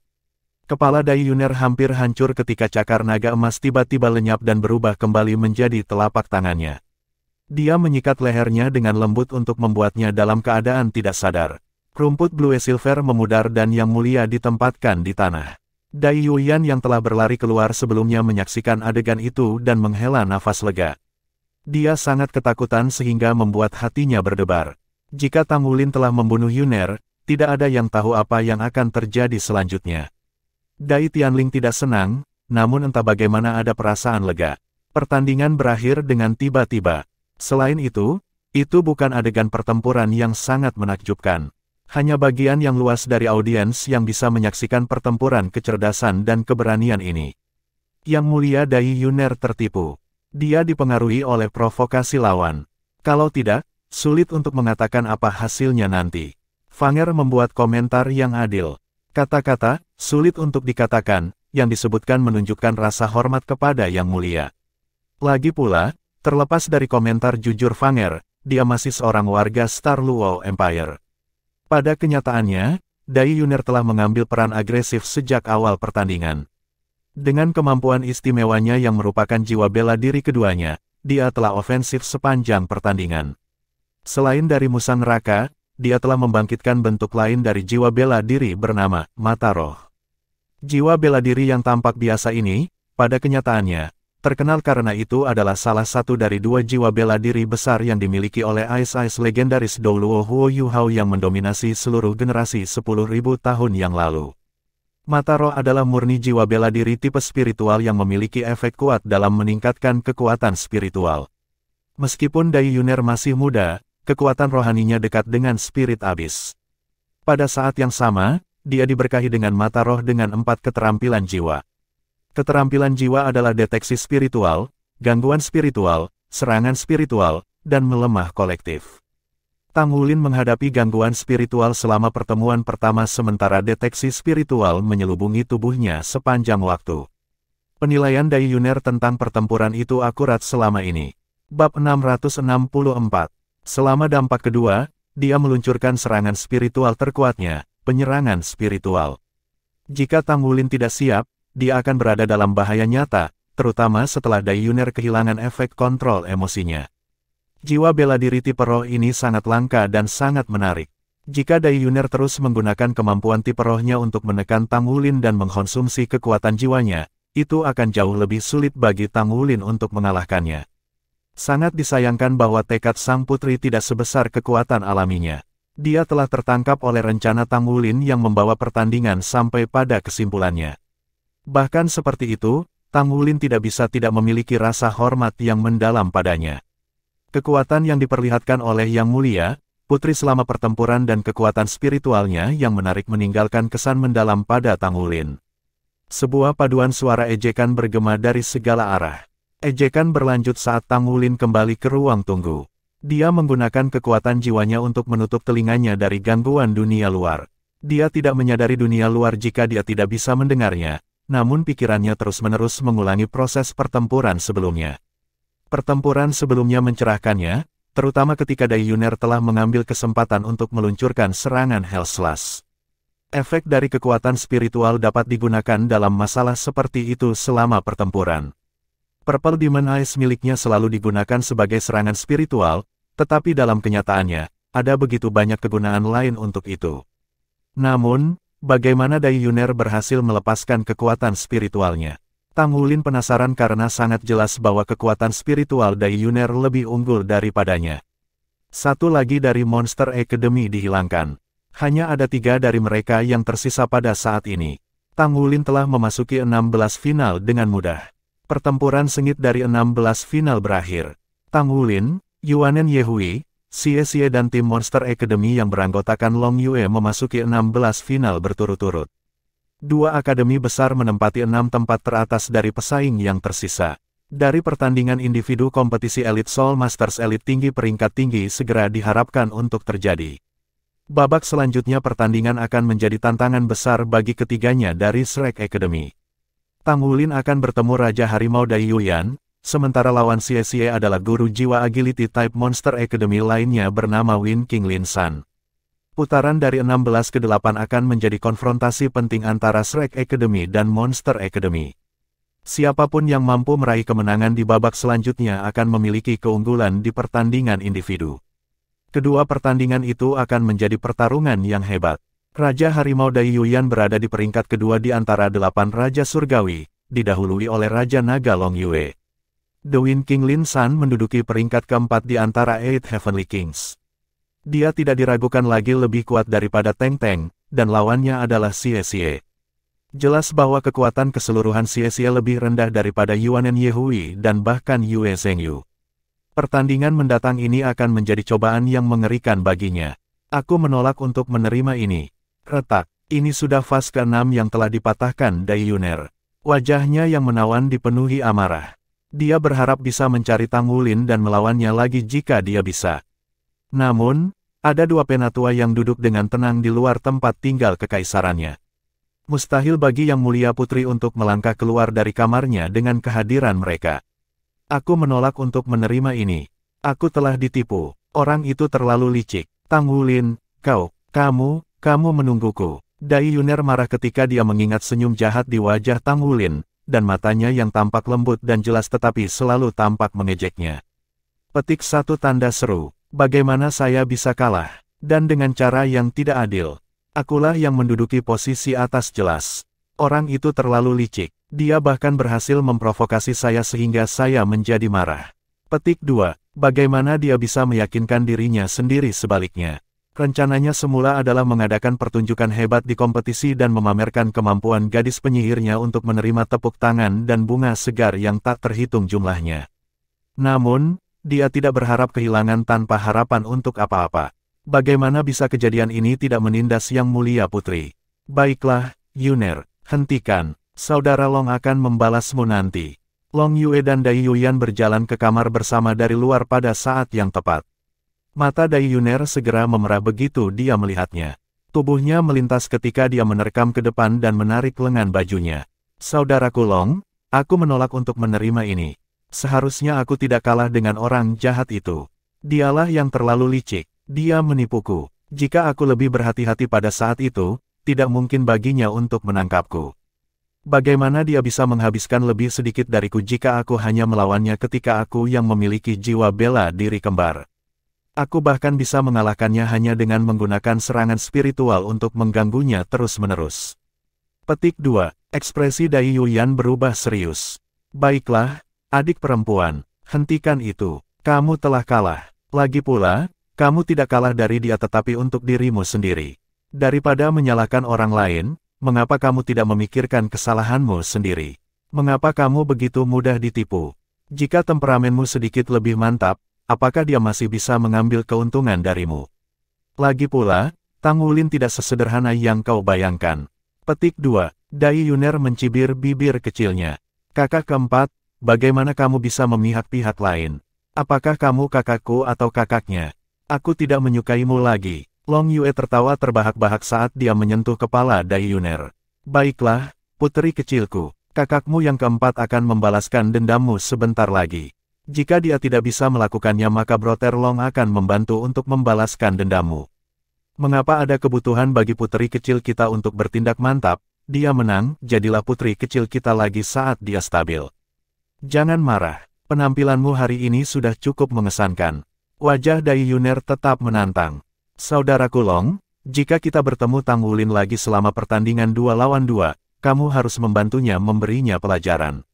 Kepala Dai Yuner hampir hancur ketika cakar naga emas tiba-tiba lenyap dan berubah kembali menjadi telapak tangannya. Dia menyikat lehernya dengan lembut untuk membuatnya dalam keadaan tidak sadar. Rumput Blue Silver memudar dan Yang Mulia ditempatkan di tanah. Dai Yuyan yang telah berlari keluar sebelumnya menyaksikan adegan itu dan menghela nafas lega. Dia sangat ketakutan sehingga membuat hatinya berdebar. Jika Tang Wulin telah membunuh Yuner, tidak ada yang tahu apa yang akan terjadi selanjutnya. Dai Tianling tidak senang, namun entah bagaimana ada perasaan lega. Pertandingan berakhir dengan tiba-tiba. Selain itu bukan adegan pertempuran yang sangat menakjubkan. Hanya bagian yang luas dari audiens yang bisa menyaksikan pertempuran kecerdasan dan keberanian ini. Yang Mulia Dai Yuner tertipu. Dia dipengaruhi oleh provokasi lawan. Kalau tidak, sulit untuk mengatakan apa hasilnya nanti. Fanger membuat komentar yang adil. Kata-kata, sulit untuk dikatakan, yang disebutkan menunjukkan rasa hormat kepada Yang Mulia. Lagi pula, terlepas dari komentar jujur Fanger, dia masih seorang warga Star Luo Empire. Pada kenyataannya, Dai Yuner telah mengambil peran agresif sejak awal pertandingan. Dengan kemampuan istimewanya yang merupakan jiwa bela diri keduanya, dia telah ofensif sepanjang pertandingan. Selain dari Musa Neraka, dia telah membangkitkan bentuk lain dari jiwa bela diri bernama Mata Roh. Jiwa bela diri yang tampak biasa ini, pada kenyataannya, terkenal karena itu adalah salah satu dari 2 jiwa bela diri besar yang dimiliki oleh Ice legendaris Dou Luo Huo Yu Hao yang mendominasi seluruh generasi 10.000 tahun yang lalu. Mata Roh adalah murni jiwa bela diri tipe spiritual yang memiliki efek kuat dalam meningkatkan kekuatan spiritual. Meskipun Dai Yuner masih muda, kekuatan rohaninya dekat dengan spirit abis. Pada saat yang sama, dia diberkahi dengan Mata Roh dengan 4 keterampilan jiwa. Keterampilan jiwa adalah deteksi spiritual, gangguan spiritual, serangan spiritual, dan melemah kolektif. Tang Wulin menghadapi gangguan spiritual selama pertemuan pertama sementara deteksi spiritual menyelubungi tubuhnya sepanjang waktu. Penilaian Dai Yuner tentang pertempuran itu akurat selama ini. Bab 664. Selama dampak kedua, dia meluncurkan serangan spiritual terkuatnya, penyerangan spiritual. Jika Tang Wulin tidak siap, dia akan berada dalam bahaya nyata, terutama setelah Dai Yuner kehilangan efek kontrol emosinya. Jiwa bela diri tipe roh ini sangat langka dan sangat menarik. Jika Dai Yuner terus menggunakan kemampuan tipe rohnya untuk menekan Tang Wulin dan mengkonsumsi kekuatan jiwanya, itu akan jauh lebih sulit bagi Tang Wulin untuk mengalahkannya. Sangat disayangkan bahwa tekad sang putri tidak sebesar kekuatan alaminya. Dia telah tertangkap oleh rencana Tang Wulin yang membawa pertandingan sampai pada kesimpulannya. Bahkan seperti itu, Tang Wulin tidak bisa tidak memiliki rasa hormat yang mendalam padanya. Kekuatan yang diperlihatkan oleh Yang Mulia, Putri selama pertempuran dan kekuatan spiritualnya yang menarik meninggalkan kesan mendalam pada Tang Wulin. Sebuah paduan suara ejekan bergema dari segala arah. Ejekan berlanjut saat Tang Wulin kembali ke ruang tunggu. Dia menggunakan kekuatan jiwanya untuk menutup telinganya dari gangguan dunia luar. Dia tidak menyadari dunia luar jika dia tidak bisa mendengarnya, namun pikirannya terus-menerus mengulangi proses pertempuran sebelumnya. Pertempuran sebelumnya mencerahkannya, terutama ketika Dai Yuner telah mengambil kesempatan untuk meluncurkan serangan Hell Slash. Efek dari kekuatan spiritual dapat digunakan dalam masalah seperti itu selama pertempuran. Purple Demon Eyes miliknya selalu digunakan sebagai serangan spiritual, tetapi dalam kenyataannya, ada begitu banyak kegunaan lain untuk itu. Namun, bagaimana Dai Yuner berhasil melepaskan kekuatan spiritualnya? Tang Wulin penasaran karena sangat jelas bahwa kekuatan spiritual Dai Yuner lebih unggul daripadanya. Satu lagi dari Monster Academy dihilangkan. Hanya ada 3 dari mereka yang tersisa pada saat ini. Tang Wulin telah memasuki 16 final dengan mudah. Pertempuran sengit dari 16 final berakhir. Tang Wulin, Yuanen Yehui, Xie Xie dan tim Monster Academy yang beranggotakan Long Yue memasuki 16 final berturut-turut. 2 akademi besar menempati 6 tempat teratas dari pesaing yang tersisa. Dari pertandingan individu kompetisi Elite Soul Masters Elite tinggi peringkat tinggi segera diharapkan untuk terjadi. Babak selanjutnya pertandingan akan menjadi tantangan besar bagi ketiganya dari Shrek Academy. Tang Wulin akan bertemu Raja Harimau Dai Yuyan, sementara lawan Xie Xie adalah guru jiwa agility type Monster Academy lainnya bernama Win King Lin San. Putaran dari 16 ke 8 akan menjadi konfrontasi penting antara Shrek Academy dan Monster Academy. Siapapun yang mampu meraih kemenangan di babak selanjutnya akan memiliki keunggulan di pertandingan individu. Kedua pertandingan itu akan menjadi pertarungan yang hebat. Raja Harimau Dai Yuyan berada di peringkat kedua di antara 8 Raja Surgawi, didahului oleh Raja Naga Long Yue. The Wind King Lin San menduduki peringkat keempat di antara 8 Heavenly Kings. Dia tidak diragukan lagi lebih kuat daripada Teng Teng, dan lawannya adalah Xie Xie. Jelas bahwa kekuatan keseluruhan Xie Xie lebih rendah daripada Yuanen Yehui dan bahkan Yue Zhengyu. Pertandingan mendatang ini akan menjadi cobaan yang mengerikan baginya. Aku menolak untuk menerima ini. Retak, ini sudah fase ke-6 yang telah dipatahkan Dai Yuner. Wajahnya yang menawan dipenuhi amarah. Dia berharap bisa mencari Tang Wulin dan melawannya lagi jika dia bisa. Namun, ada 2 penatua yang duduk dengan tenang di luar tempat tinggal kekaisarannya. Mustahil bagi Yang Mulia Putri untuk melangkah keluar dari kamarnya dengan kehadiran mereka. Aku menolak untuk menerima ini. Aku telah ditipu. Orang itu terlalu licik. Tang Wulin, kamu menungguku. Dai Yuner marah ketika dia mengingat senyum jahat di wajah Tang Wulin, dan matanya yang tampak lembut dan jelas tetapi selalu tampak mengejeknya. Petik 1 tanda seru. Bagaimana saya bisa kalah? Dan dengan cara yang tidak adil. Akulah yang menduduki posisi atas jelas. Orang itu terlalu licik. Dia bahkan berhasil memprovokasi saya sehingga saya menjadi marah. Petik 2. Bagaimana dia bisa meyakinkan dirinya sendiri sebaliknya? Rencananya semula adalah mengadakan pertunjukan hebat di kompetisi dan memamerkan kemampuan gadis penyihirnya untuk menerima tepuk tangan dan bunga segar yang tak terhitung jumlahnya. Namun, dia tidak berharap kehilangan tanpa harapan untuk apa-apa. Bagaimana bisa kejadian ini tidak menindas Yang Mulia Putri? Baiklah, Yuner, hentikan. Saudara Long akan membalasmu nanti. Long Yue dan Dai Yuyan berjalan ke kamar bersama dari luar pada saat yang tepat. Mata Dai Yuner segera memerah begitu dia melihatnya. Tubuhnya melintas ketika dia menerkam ke depan dan menarik lengan bajunya. Saudaraku Long, aku menolak untuk menerima ini. Seharusnya aku tidak kalah dengan orang jahat itu. Dialah yang terlalu licik. Dia menipuku. Jika aku lebih berhati-hati pada saat itu, tidak mungkin baginya untuk menangkapku. Bagaimana dia bisa menghabiskan lebih sedikit dariku jika aku hanya melawannya ketika aku yang memiliki jiwa bela diri kembar? Aku bahkan bisa mengalahkannya hanya dengan menggunakan serangan spiritual untuk mengganggunya terus-menerus. Petik 2. Ekspresi Dai Yuyan berubah serius. Baiklah, adik perempuan, hentikan itu. Kamu telah kalah. Lagi pula, Kamu tidak kalah dari dia tetapi untuk dirimu sendiri. Daripada menyalahkan orang lain, mengapa kamu tidak memikirkan kesalahanmu sendiri? Mengapa kamu begitu mudah ditipu? Jika temperamenmu sedikit lebih mantap, apakah dia masih bisa mengambil keuntungan darimu? Lagi pula, Tang Wulin tidak sesederhana yang kau bayangkan. Petik 2. Dai Yuner mencibir bibir kecilnya. Kakak keempat, bagaimana kamu bisa memihak pihak lain? Apakah kamu kakakku atau kakaknya? Aku tidak menyukaimu lagi. Long Yue tertawa terbahak-bahak saat dia menyentuh kepala Dai Yuner. Baiklah, putri kecilku. Kakakmu yang keempat akan membalaskan dendammu sebentar lagi. Jika dia tidak bisa melakukannya maka Brother Long akan membantu untuk membalaskan dendammu. Mengapa ada kebutuhan bagi putri kecil kita untuk bertindak mantap? Dia menang, jadilah putri kecil kita lagi saat dia stabil. Jangan marah, penampilanmu hari ini sudah cukup mengesankan. Wajah Dai Yuner tetap menantang. Saudaraku Long, jika kita bertemu Tang Wulin lagi selama pertandingan 2 lawan 2, kamu harus membantunya memberinya pelajaran.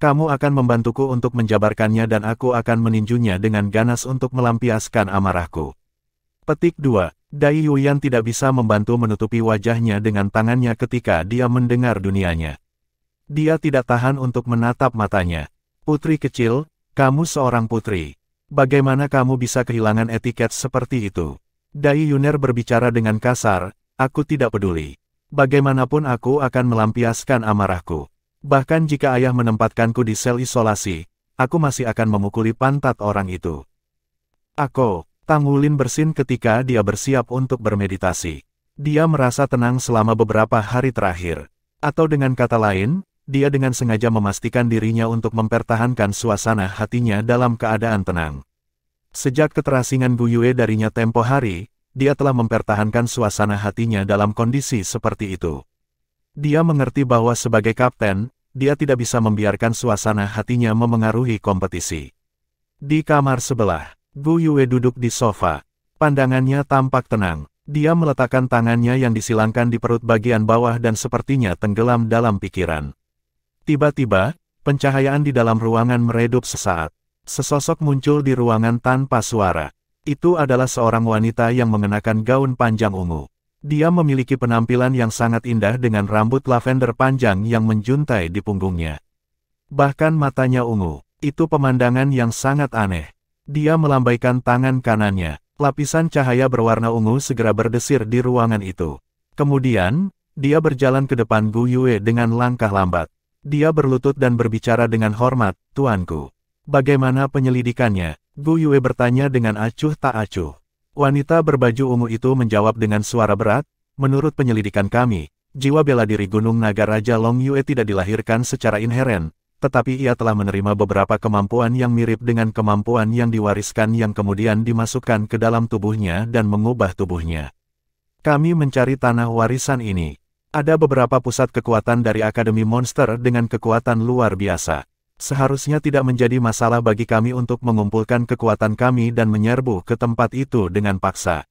Kamu akan membantuku untuk menjabarkannya dan aku akan meninjunya dengan ganas untuk melampiaskan amarahku. Petik 2. Dai Yuyan tidak bisa membantu menutupi wajahnya dengan tangannya ketika dia mendengar dunianya. Dia tidak tahan untuk menatap matanya. Putri kecil, kamu seorang putri. Bagaimana kamu bisa kehilangan etiket seperti itu? Dai Yuner berbicara dengan kasar, aku tidak peduli. Bagaimanapun aku akan melampiaskan amarahku. Bahkan jika ayah menempatkanku di sel isolasi, aku masih akan memukuli pantat orang itu. Tang Wulin bersin ketika dia bersiap untuk bermeditasi. Dia merasa tenang selama beberapa hari terakhir. Atau dengan kata lain, dia dengan sengaja memastikan dirinya untuk mempertahankan suasana hatinya dalam keadaan tenang. Sejak keterasingan Gu Yue darinya tempo hari, dia telah mempertahankan suasana hatinya dalam kondisi seperti itu. Dia mengerti bahwa sebagai kapten, dia tidak bisa membiarkan suasana hatinya memengaruhi kompetisi. Di kamar sebelah, Gu Yue duduk di sofa. Pandangannya tampak tenang. Dia meletakkan tangannya yang disilangkan di perut bagian bawah dan sepertinya tenggelam dalam pikiran. Tiba-tiba, pencahayaan di dalam ruangan meredup sesaat. Sesosok muncul di ruangan tanpa suara. Itu adalah seorang wanita yang mengenakan gaun panjang ungu. Dia memiliki penampilan yang sangat indah dengan rambut lavender panjang yang menjuntai di punggungnya. Bahkan matanya ungu. Itu pemandangan yang sangat aneh. Dia melambaikan tangan kanannya. Lapisan cahaya berwarna ungu segera berdesir di ruangan itu. Kemudian, dia berjalan ke depan Gu Yue dengan langkah lambat. Dia berlutut dan berbicara dengan hormat, "Tuanku. Bagaimana penyelidikannya?" Gu Yue bertanya dengan acuh tak acuh. Wanita berbaju ungu itu menjawab dengan suara berat, "Menurut penyelidikan kami, jiwa bela diri Gunung Naga Raja Long Yue tidak dilahirkan secara inheren, tetapi ia telah menerima beberapa kemampuan yang mirip dengan kemampuan yang diwariskan yang kemudian dimasukkan ke dalam tubuhnya dan mengubah tubuhnya. Kami mencari tanah warisan ini. Ada beberapa pusat kekuatan dari Akademi Monster dengan kekuatan luar biasa. Seharusnya tidak menjadi masalah bagi kami untuk mengumpulkan kekuatan kami dan menyerbu ke tempat itu dengan paksa.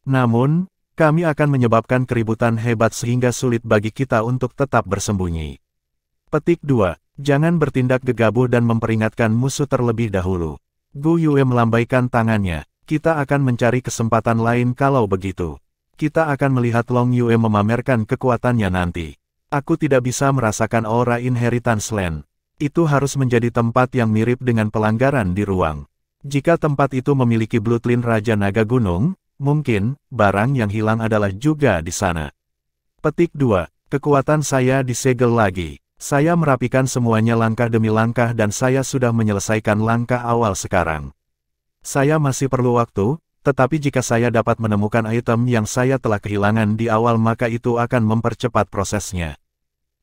Namun, kami akan menyebabkan keributan hebat sehingga sulit bagi kita untuk tetap bersembunyi." Petik 2. Jangan bertindak gegabah dan memperingatkan musuh terlebih dahulu. Gu Yue melambaikan tangannya. "Kita akan mencari kesempatan lain kalau begitu. Kita akan melihat Long Yue memamerkan kekuatannya nanti. Aku tidak bisa merasakan aura Inheritance Land. Itu harus menjadi tempat yang mirip dengan pelanggaran di ruang. Jika tempat itu memiliki Bloodline Raja Naga Gunung, mungkin barang yang hilang adalah juga di sana." Petik 2. Kekuatan saya disegel lagi. Saya merapikan semuanya langkah demi langkah dan saya sudah menyelesaikan langkah awal sekarang. Saya masih perlu waktu, tetapi jika saya dapat menemukan item yang saya telah kehilangan di awal maka itu akan mempercepat prosesnya.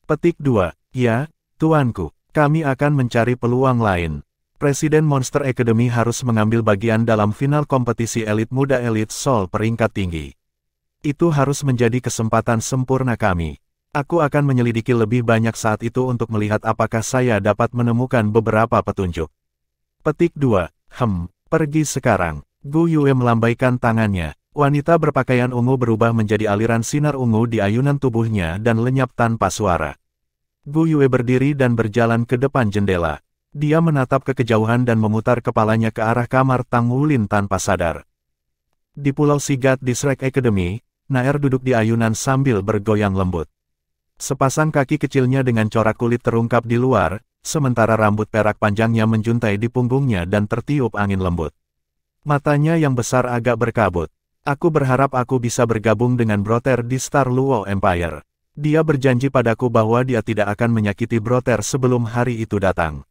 Petik 2. Ya, tuanku. Kami akan mencari peluang lain. Presiden Monster Academy harus mengambil bagian dalam final kompetisi elit muda Elite Soul peringkat tinggi. Itu harus menjadi kesempatan sempurna kami. Aku akan menyelidiki lebih banyak saat itu untuk melihat apakah saya dapat menemukan beberapa petunjuk. Petik 2. Pergi sekarang. Gu Yue melambaikan tangannya. Wanita berpakaian ungu berubah menjadi aliran sinar ungu di ayunan tubuhnya dan lenyap tanpa suara. Gu Yue berdiri dan berjalan ke depan jendela. Dia menatap ke kejauhan dan memutar kepalanya ke arah kamar Tang Wulin tanpa sadar. Di Pulau Sigat di Shrek Academy, Nair duduk di ayunan sambil bergoyang lembut. Sepasang kaki kecilnya dengan corak kulit terungkap di luar, sementara rambut perak panjangnya menjuntai di punggungnya dan tertiup angin lembut. Matanya yang besar agak berkabut. Aku berharap aku bisa bergabung dengan Brother di Star Luo Empire. Dia berjanji padaku bahwa dia tidak akan menyakiti Brother sebelum hari itu datang.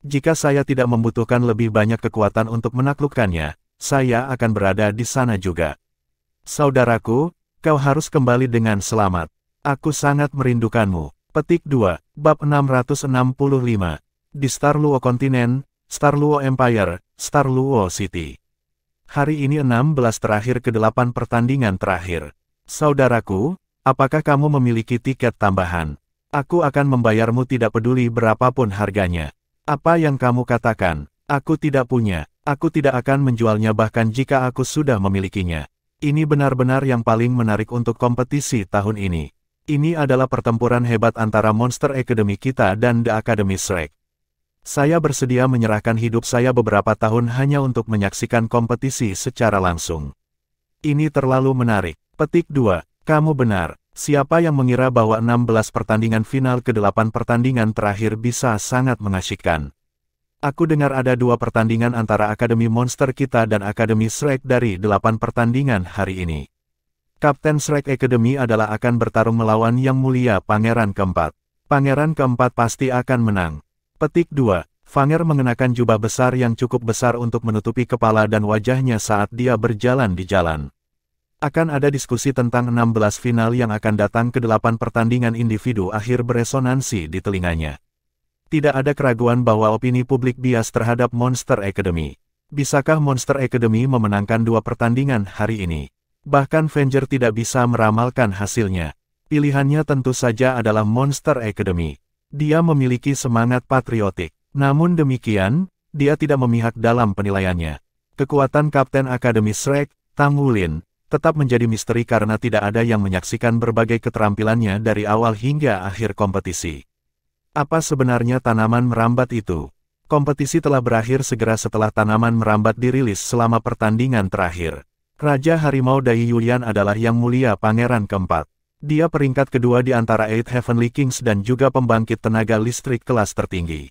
Jika saya tidak membutuhkan lebih banyak kekuatan untuk menaklukkannya, saya akan berada di sana juga. Saudaraku, kau harus kembali dengan selamat. Aku sangat merindukanmu. Petik 2, Bab 665. Di Star Luo Continent, Star Luo Empire, Star Luo City. Hari ini 16 terakhir ke-8 pertandingan terakhir. Saudaraku, apakah kamu memiliki tiket tambahan? Aku akan membayarmu tidak peduli berapapun harganya. Apa yang kamu katakan? Aku tidak punya. Aku tidak akan menjualnya bahkan jika aku sudah memilikinya. Ini benar-benar yang paling menarik untuk kompetisi tahun ini. Ini adalah pertempuran hebat antara Monster Academy kita dan The Academy Shrek. Saya bersedia menyerahkan hidup saya beberapa tahun hanya untuk menyaksikan kompetisi secara langsung. Ini terlalu menarik. Petik 2. Kamu benar. Siapa yang mengira bahwa 16 pertandingan final ke-8 pertandingan terakhir bisa sangat mengasyikkan. Aku dengar ada 2 pertandingan antara Akademi Monster kita dan Akademi Shrek dari 8 pertandingan hari ini. Kapten Shrek Academy adalah akan bertarung melawan Yang Mulia Pangeran keempat. Pangeran keempat pasti akan menang. Petik 2. Fanger mengenakan jubah besar yang cukup besar untuk menutupi kepala dan wajahnya saat dia berjalan di jalan. Akan ada diskusi tentang 16 final yang akan datang ke 8 pertandingan individu akhir beresonansi di telinganya. Tidak ada keraguan bahwa opini publik bias terhadap Monster Academy. Bisakah Monster Academy memenangkan 2 pertandingan hari ini? Bahkan Venger tidak bisa meramalkan hasilnya. Pilihannya tentu saja adalah Monster Academy. Dia memiliki semangat patriotik. Namun demikian, dia tidak memihak dalam penilaiannya. Kekuatan Kapten Akademi Shrek, Tang Wulin, tetap menjadi misteri karena tidak ada yang menyaksikan berbagai keterampilannya dari awal hingga akhir kompetisi. Apa sebenarnya tanaman merambat itu? Kompetisi telah berakhir segera setelah tanaman merambat dirilis selama pertandingan terakhir. Raja Harimau Dai Yulian adalah Yang Mulia Pangeran keempat. Dia peringkat kedua di antara Eight Heavenly Kings dan juga pembangkit tenaga listrik kelas tertinggi.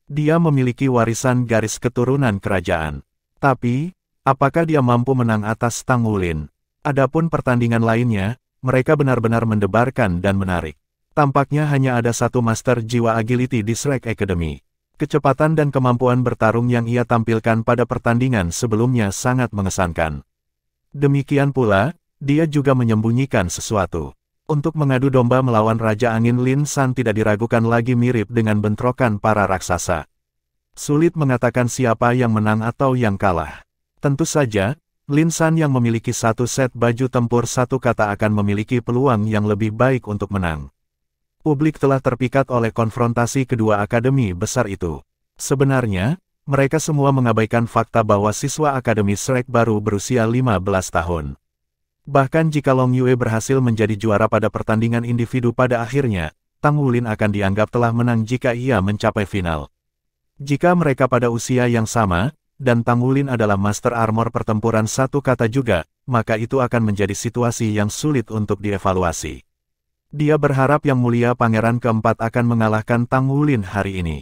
Dia memiliki warisan garis keturunan kerajaan. Tapi, apakah dia mampu menang atas Tang Wulin? Adapun pertandingan lainnya, mereka benar-benar mendebarkan dan menarik. Tampaknya hanya ada satu master jiwa agility di Shrek Academy. Kecepatan dan kemampuan bertarung yang ia tampilkan pada pertandingan sebelumnya sangat mengesankan. Demikian pula, dia juga menyembunyikan sesuatu. Untuk mengadu domba melawan Raja Angin Lin San tidak diragukan lagi mirip dengan bentrokan para raksasa. Sulit mengatakan siapa yang menang atau yang kalah. Tentu saja, Lin San yang memiliki satu set baju tempur satu kata akan memiliki peluang yang lebih baik untuk menang. Publik telah terpikat oleh konfrontasi kedua akademi besar itu. Sebenarnya, mereka semua mengabaikan fakta bahwa siswa Akademi Shrek baru berusia 15 tahun. Bahkan jika Long Yue berhasil menjadi juara pada pertandingan individu pada akhirnya, Tang Wulin akan dianggap telah menang jika ia mencapai final. Jika mereka pada usia yang sama, dan Tang Wulin adalah Master Armor pertempuran satu kata juga, maka itu akan menjadi situasi yang sulit untuk dievaluasi. Dia berharap Yang Mulia Pangeran keempat akan mengalahkan Tang Wulin hari ini.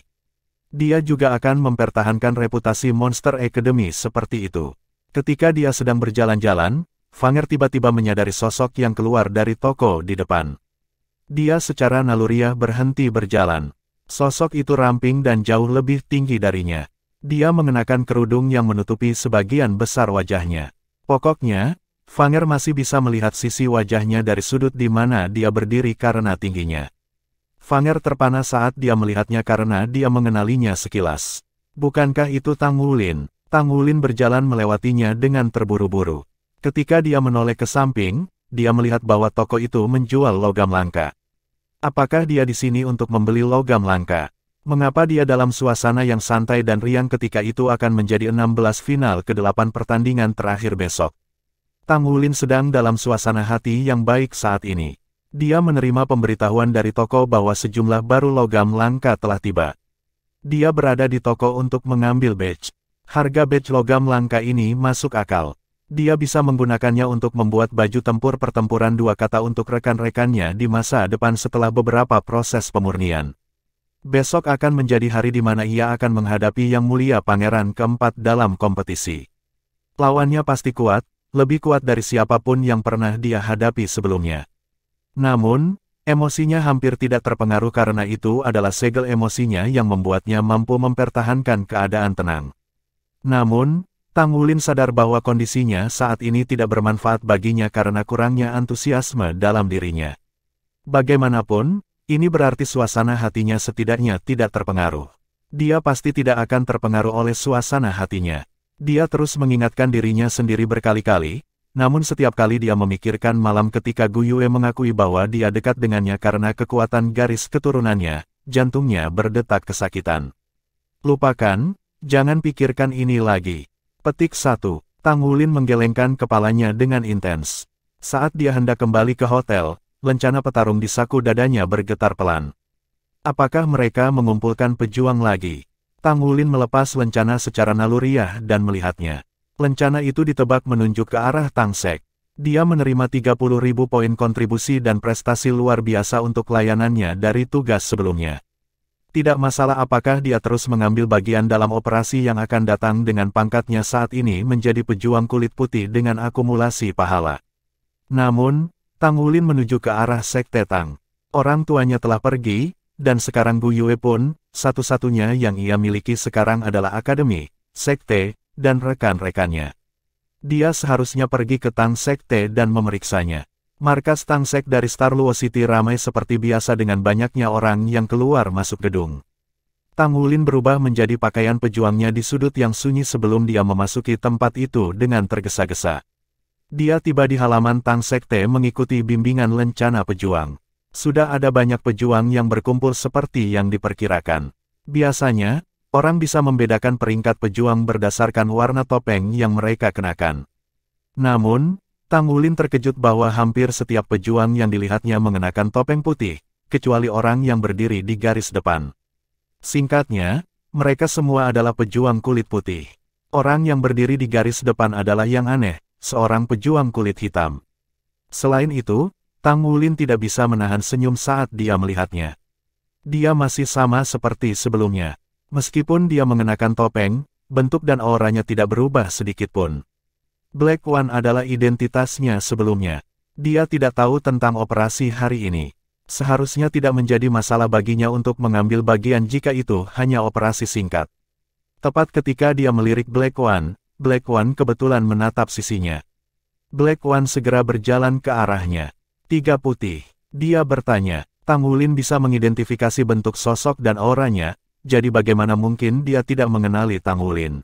Dia juga akan mempertahankan reputasi Monster Academy seperti itu. Ketika dia sedang berjalan-jalan, Fanger tiba-tiba menyadari sosok yang keluar dari toko di depan. Dia secara naluriah berhenti berjalan. Sosok itu ramping dan jauh lebih tinggi darinya. Dia mengenakan kerudung yang menutupi sebagian besar wajahnya. Pokoknya, Fanger masih bisa melihat sisi wajahnya dari sudut di mana dia berdiri karena tingginya. Fanger terpana saat dia melihatnya karena dia mengenalinya sekilas. Bukankah itu Tang Wulin? Tang Wulin berjalan melewatinya dengan terburu-buru. Ketika dia menoleh ke samping, dia melihat bahwa toko itu menjual logam langka. Apakah dia di sini untuk membeli logam langka? Mengapa dia dalam suasana yang santai dan riang ketika itu akan menjadi 16 final ke-8 pertandingan terakhir besok? Tang Wulin sedang dalam suasana hati yang baik saat ini. Dia menerima pemberitahuan dari toko bahwa sejumlah baru logam langka telah tiba. Dia berada di toko untuk mengambil badge. Harga badge logam langka ini masuk akal. Dia bisa menggunakannya untuk membuat baju tempur pertempuran 2 kata untuk rekan-rekannya di masa depan setelah beberapa proses pemurnian. Besok akan menjadi hari di mana ia akan menghadapi Yang Mulia Pangeran keempat dalam kompetisi. Lawannya pasti kuat, lebih kuat dari siapapun yang pernah dia hadapi sebelumnya. Namun, emosinya hampir tidak terpengaruh karena itu adalah segel emosinya yang membuatnya mampu mempertahankan keadaan tenang. Namun, Tang Wulin sadar bahwa kondisinya saat ini tidak bermanfaat baginya karena kurangnya antusiasme dalam dirinya. Bagaimanapun, ini berarti suasana hatinya setidaknya tidak terpengaruh. Dia pasti tidak akan terpengaruh oleh suasana hatinya. Dia terus mengingatkan dirinya sendiri berkali-kali, namun setiap kali dia memikirkan malam ketika Gu Yue mengakui bahwa dia dekat dengannya karena kekuatan garis keturunannya, jantungnya berdetak kesakitan. Lupakan, jangan pikirkan ini lagi. Petik 1. Tang Wulin menggelengkan kepalanya dengan intens. Saat dia hendak kembali ke hotel, lencana petarung di saku dadanya bergetar pelan. Apakah mereka mengumpulkan pejuang lagi? Tang Wulin melepas lencana secara naluriah dan melihatnya. Lencana itu ditebak menunjuk ke arah Tang Sek. Dia menerima 30.000 poin kontribusi dan prestasi luar biasa untuk layanannya dari tugas sebelumnya. Tidak masalah apakah dia terus mengambil bagian dalam operasi yang akan datang dengan pangkatnya saat ini menjadi pejuang kulit putih dengan akumulasi pahala. Namun, Tang Wulin menuju ke arah Sekte Tang. Orang tuanya telah pergi, dan sekarang Gu Yue pun, satu-satunya yang ia miliki sekarang adalah akademi, sekte, dan rekan-rekannya. Dia seharusnya pergi ke Tang Sekte dan memeriksanya. Markas Tang Sek dari Star Luo City ramai seperti biasa dengan banyaknya orang yang keluar masuk gedung. Tang Wulin berubah menjadi pakaian pejuangnya di sudut yang sunyi sebelum dia memasuki tempat itu dengan tergesa-gesa. Dia tiba di halaman Tang Sekte mengikuti bimbingan lencana pejuang. Sudah ada banyak pejuang yang berkumpul seperti yang diperkirakan. Biasanya, orang bisa membedakan peringkat pejuang berdasarkan warna topeng yang mereka kenakan. Namun, Tang Wulin terkejut bahwa hampir setiap pejuang yang dilihatnya mengenakan topeng putih, kecuali orang yang berdiri di garis depan. Singkatnya, mereka semua adalah pejuang kulit putih. Orang yang berdiri di garis depan adalah yang aneh, seorang pejuang kulit hitam. Selain itu, Tang Wulin tidak bisa menahan senyum saat dia melihatnya. Dia masih sama seperti sebelumnya. Meskipun dia mengenakan topeng, bentuk dan auranya tidak berubah sedikitpun. Black One adalah identitasnya sebelumnya. Dia tidak tahu tentang operasi hari ini. Seharusnya tidak menjadi masalah baginya untuk mengambil bagian jika itu hanya operasi singkat. Tepat ketika dia melirik Black One kebetulan menatap sisinya. Black One segera berjalan ke arahnya. 3 putih. Dia bertanya. Tang Wulin bisa mengidentifikasi bentuk sosok dan auranya, jadi bagaimana mungkin dia tidak mengenali Tang Wulin?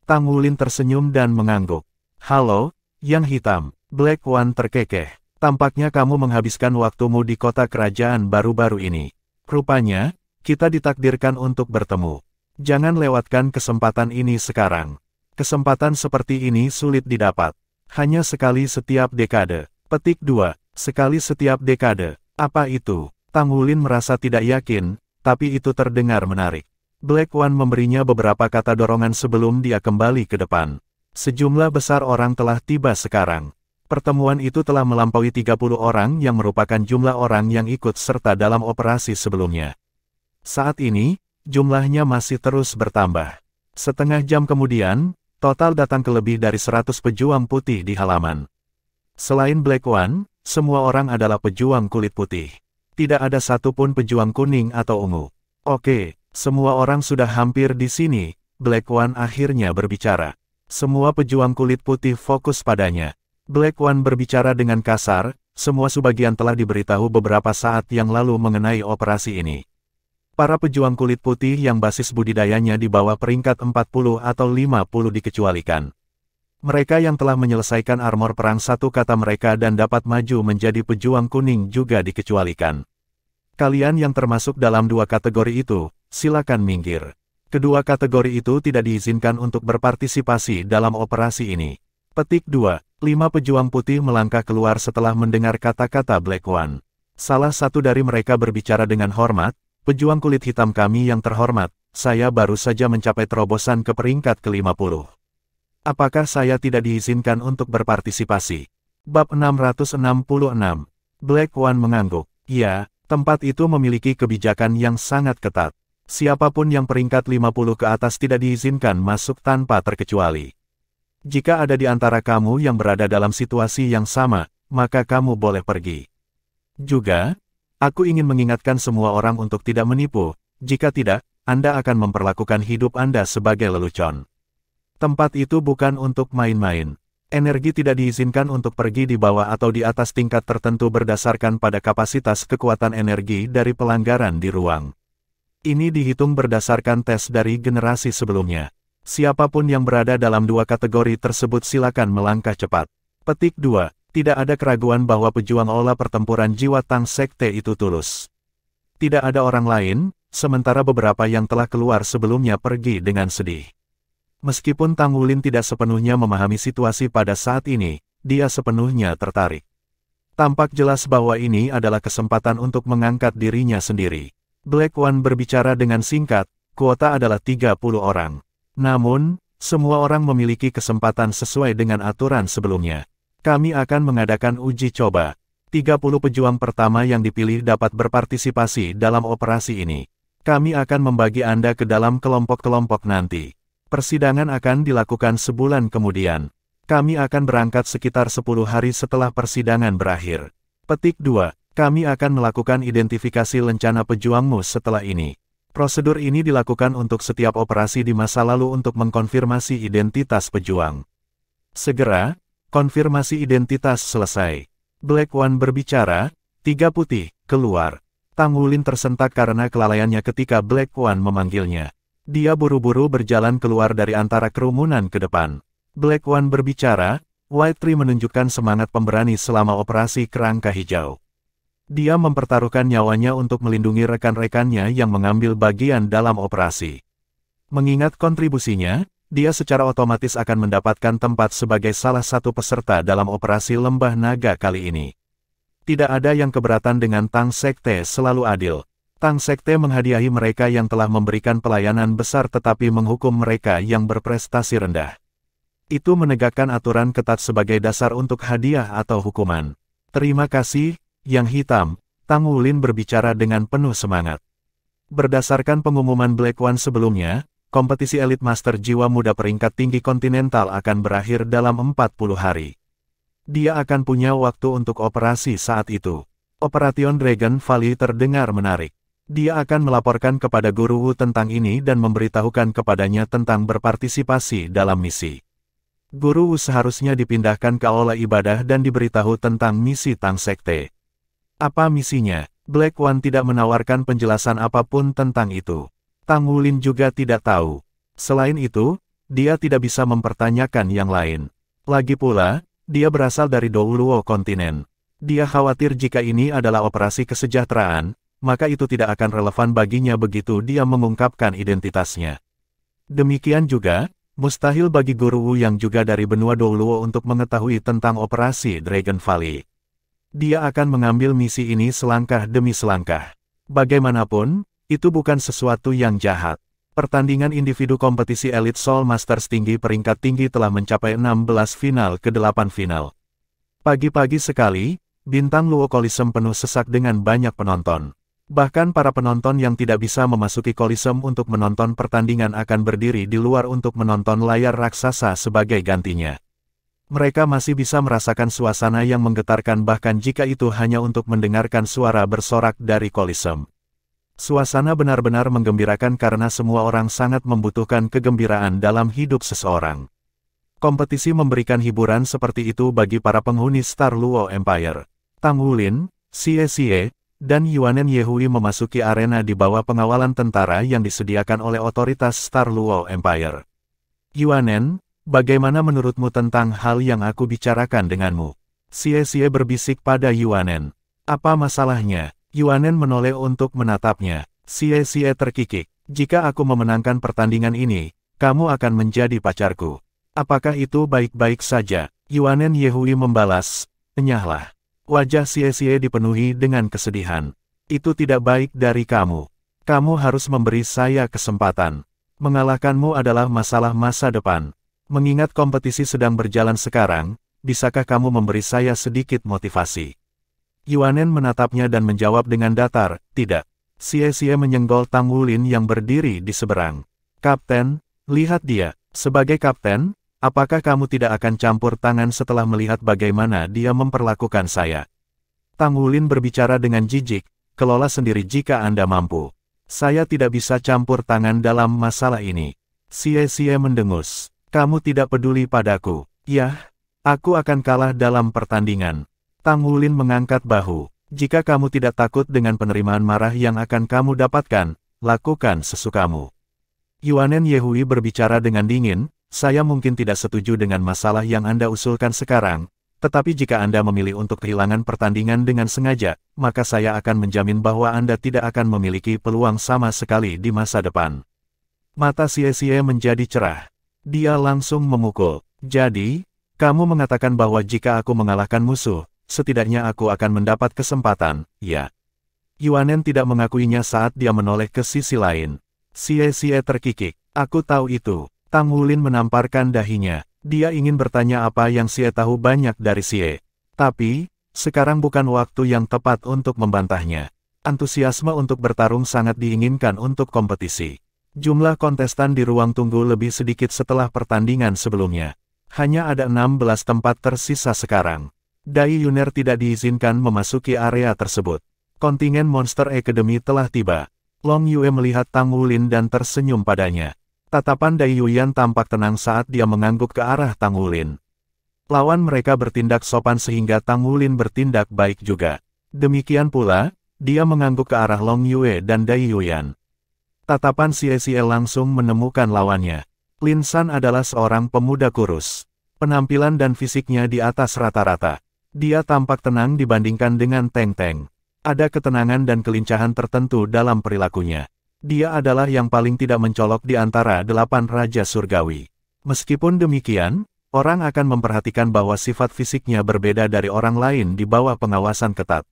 Tang Wulin tersenyum dan mengangguk. Halo, Yang Hitam. Black One terkekeh. Tampaknya kamu menghabiskan waktumu di kota kerajaan baru-baru ini. Rupanya, kita ditakdirkan untuk bertemu. Jangan lewatkan kesempatan ini sekarang. Kesempatan seperti ini sulit didapat. Hanya sekali setiap dekade. Petik 2. Sekali setiap dekade. Apa itu? Tang Wulin merasa tidak yakin, tapi itu terdengar menarik. Black One memberinya beberapa kata dorongan sebelum dia kembali ke depan. Sejumlah besar orang telah tiba sekarang. Pertemuan itu telah melampaui 30 orang yang merupakan jumlah orang yang ikut serta dalam operasi sebelumnya. Saat ini, jumlahnya masih terus bertambah. Setengah jam kemudian, total datang ke lebih dari 100 pejuang putih di halaman. Selain Black One, semua orang adalah pejuang kulit putih. Tidak ada satupun pejuang kuning atau ungu. Oke, semua orang sudah hampir di sini, Black One akhirnya berbicara. Semua pejuang kulit putih fokus padanya. Black One berbicara dengan kasar, semua sebagian telah diberitahu beberapa saat yang lalu mengenai operasi ini. Para pejuang kulit putih yang basis budidayanya di bawah peringkat 40 atau 50 dikecualikan. Mereka yang telah menyelesaikan armor perang satu kata mereka dan dapat maju menjadi pejuang kuning juga dikecualikan. Kalian yang termasuk dalam 2 kategori itu, silakan minggir. Kedua kategori itu tidak diizinkan untuk berpartisipasi dalam operasi ini. Petik 2. 5 pejuang putih melangkah keluar setelah mendengar kata-kata Black One. Salah satu dari mereka berbicara dengan hormat, pejuang kulit hitam kami yang terhormat, saya baru saja mencapai terobosan ke peringkat ke-50. Apakah saya tidak diizinkan untuk berpartisipasi? Bab 666. Black One mengangguk. Ya, tempat itu memiliki kebijakan yang sangat ketat. Siapapun yang peringkat 50 ke atas tidak diizinkan masuk tanpa terkecuali. Jika ada di antara kamu yang berada dalam situasi yang sama, maka kamu boleh pergi. Juga, aku ingin mengingatkan semua orang untuk tidak menipu, jika tidak, Anda akan memperlakukan hidup Anda sebagai lelucon. Tempat itu bukan untuk main-main. Energi tidak diizinkan untuk pergi di bawah atau di atas tingkat tertentu berdasarkan pada kapasitas kekuatan energi dari pelanggaran di ruang. Ini dihitung berdasarkan tes dari generasi sebelumnya. Siapapun yang berada dalam dua kategori tersebut silakan melangkah cepat. Petik 2. Tidak ada keraguan bahwa pejuang olah pertempuran jiwa Tang Sekte itu tulus. Tidak ada orang lain, sementara beberapa yang telah keluar sebelumnya pergi dengan sedih. Meskipun Tang Wulin tidak sepenuhnya memahami situasi pada saat ini, dia sepenuhnya tertarik. Tampak jelas bahwa ini adalah kesempatan untuk mengangkat dirinya sendiri. Black One berbicara dengan singkat, kuota adalah 30 orang. Namun, semua orang memiliki kesempatan sesuai dengan aturan sebelumnya. Kami akan mengadakan uji coba. 30 pejuang pertama yang dipilih dapat berpartisipasi dalam operasi ini. Kami akan membagi Anda ke dalam kelompok-kelompok nanti. Persidangan akan dilakukan sebulan kemudian. Kami akan berangkat sekitar 10 hari setelah persidangan berakhir. Petik 2. Kami akan melakukan identifikasi lencana pejuangmu setelah ini. Prosedur ini dilakukan untuk setiap operasi di masa lalu untuk mengkonfirmasi identitas pejuang. Segera, konfirmasi identitas selesai. Black One berbicara, 3 putih, keluar. Tang Wulin tersentak karena kelalaiannya ketika Black One memanggilnya. Dia buru-buru berjalan keluar dari antara kerumunan ke depan. Black One berbicara, White Tree menunjukkan semangat pemberani selama operasi Kerangka Hijau. Dia mempertaruhkan nyawanya untuk melindungi rekan-rekannya yang mengambil bagian dalam operasi. Mengingat kontribusinya, dia secara otomatis akan mendapatkan tempat sebagai salah satu peserta dalam operasi Lembah Naga kali ini. Tidak ada yang keberatan dengan Tang Sekte selalu adil. Tang Sekte menghadiahi mereka yang telah memberikan pelayanan besar tetapi menghukum mereka yang berprestasi rendah. Itu menegakkan aturan ketat sebagai dasar untuk hadiah atau hukuman. Terima kasih, Yang Hitam, Tang Wulin berbicara dengan penuh semangat. Berdasarkan pengumuman Black One sebelumnya, kompetisi elit master jiwa muda peringkat tinggi kontinental akan berakhir dalam 40 hari. Dia akan punya waktu untuk operasi saat itu. Operation Dragon Valley terdengar menarik. Dia akan melaporkan kepada Guru Wu tentang ini dan memberitahukan kepadanya tentang berpartisipasi dalam misi. Guru Wu seharusnya dipindahkan ke aula ibadah dan diberitahu tentang misi Tang Sekte. Apa misinya? Black One tidak menawarkan penjelasan apapun tentang itu. Tang Wulin juga tidak tahu. Selain itu, dia tidak bisa mempertanyakan yang lain. Lagi pula, dia berasal dari Douluo kontinen. Dia khawatir jika ini adalah operasi kesejahteraan, maka itu tidak akan relevan baginya begitu dia mengungkapkan identitasnya. Demikian juga, mustahil bagi Guru Wu yang juga dari benua Douluo untuk mengetahui tentang operasi Dragon Valley. Dia akan mengambil misi ini selangkah demi selangkah. Bagaimanapun, itu bukan sesuatu yang jahat. Pertandingan individu kompetisi Elite Soul Masters tinggi peringkat tinggi telah mencapai 16 final ke 8 final. Pagi-pagi sekali, bintang Luo Coliseum penuh sesak dengan banyak penonton. Bahkan para penonton yang tidak bisa memasuki Coliseum untuk menonton pertandingan akan berdiri di luar untuk menonton layar raksasa sebagai gantinya. Mereka masih bisa merasakan suasana yang menggetarkan bahkan jika itu hanya untuk mendengarkan suara bersorak dari Coliseum. Suasana benar-benar menggembirakan karena semua orang sangat membutuhkan kegembiraan dalam hidup seseorang. Kompetisi memberikan hiburan seperti itu bagi para penghuni Star Luo Empire. Tang Wulin, Xie, dan Yuanen Yehui memasuki arena di bawah pengawalan tentara yang disediakan oleh otoritas Star Luo Empire. Yuanen, bagaimana menurutmu tentang hal yang aku bicarakan denganmu? Xie berbisik pada Yuanen. Apa masalahnya? Yuanen menoleh untuk menatapnya. Xie terkikik. Jika aku memenangkan pertandingan ini, kamu akan menjadi pacarku. Apakah itu baik-baik saja? Yuanen Yehui membalas, enyahlah. Wajah Xie dipenuhi dengan kesedihan. Itu tidak baik dari kamu. Kamu harus memberi saya kesempatan. Mengalahkanmu adalah masalah masa depan. Mengingat kompetisi sedang berjalan sekarang, bisakah kamu memberi saya sedikit motivasi? Yuanen menatapnya dan menjawab dengan datar, tidak. Xie menyenggol Tang Wulin yang berdiri di seberang. Kapten, lihat dia. Sebagai kapten, apakah kamu tidak akan campur tangan setelah melihat bagaimana dia memperlakukan saya? Tang Wulin berbicara dengan jijik, kelola sendiri jika Anda mampu. Saya tidak bisa campur tangan dalam masalah ini. Xie mendengus. Kamu tidak peduli padaku. Yah, aku akan kalah dalam pertandingan. Tang Wulin mengangkat bahu. Jika kamu tidak takut dengan penerimaan marah yang akan kamu dapatkan, lakukan sesukamu. Yuanen Yehui berbicara dengan dingin, saya mungkin tidak setuju dengan masalah yang Anda usulkan sekarang, tetapi jika Anda memilih untuk kehilangan pertandingan dengan sengaja, maka saya akan menjamin bahwa Anda tidak akan memiliki peluang sama sekali di masa depan. Mata Xie menjadi cerah. Dia langsung memukul. Jadi, kamu mengatakan bahwa jika aku mengalahkan musuh, setidaknya aku akan mendapat kesempatan, ya? Yuanen tidak mengakuinya saat dia menoleh ke sisi lain. Xie terkikik. Aku tahu itu. Tang Wulin menamparkan dahinya. Dia ingin bertanya apa yang Xie tahu banyak dari Xie. Tapi, sekarang bukan waktu yang tepat untuk membantahnya. Antusiasme untuk bertarung sangat diinginkan untuk kompetisi. Jumlah kontestan di ruang tunggu lebih sedikit setelah pertandingan sebelumnya. Hanya ada 16 tempat tersisa sekarang. Dai Yuner tidak diizinkan memasuki area tersebut. Kontingen Monster Academy telah tiba. Long Yue melihat Tang Wulin dan tersenyum padanya. Tatapan Dai Yuyan tampak tenang saat dia mengangguk ke arah Tang Wulin. Lawan mereka bertindak sopan sehingga Tang Wulin bertindak baik juga. Demikian pula, dia mengangguk ke arah Long Yue dan Dai Yuyan. Tatapan Xie langsung menemukan lawannya. Lin San adalah seorang pemuda kurus. Penampilan dan fisiknya di atas rata-rata. Dia tampak tenang dibandingkan dengan Teng Teng. Ada ketenangan dan kelincahan tertentu dalam perilakunya. Dia adalah yang paling tidak mencolok di antara 8 Raja Surgawi. Meskipun demikian, orang akan memperhatikan bahwa sifat fisiknya berbeda dari orang lain di bawah pengawasan ketat.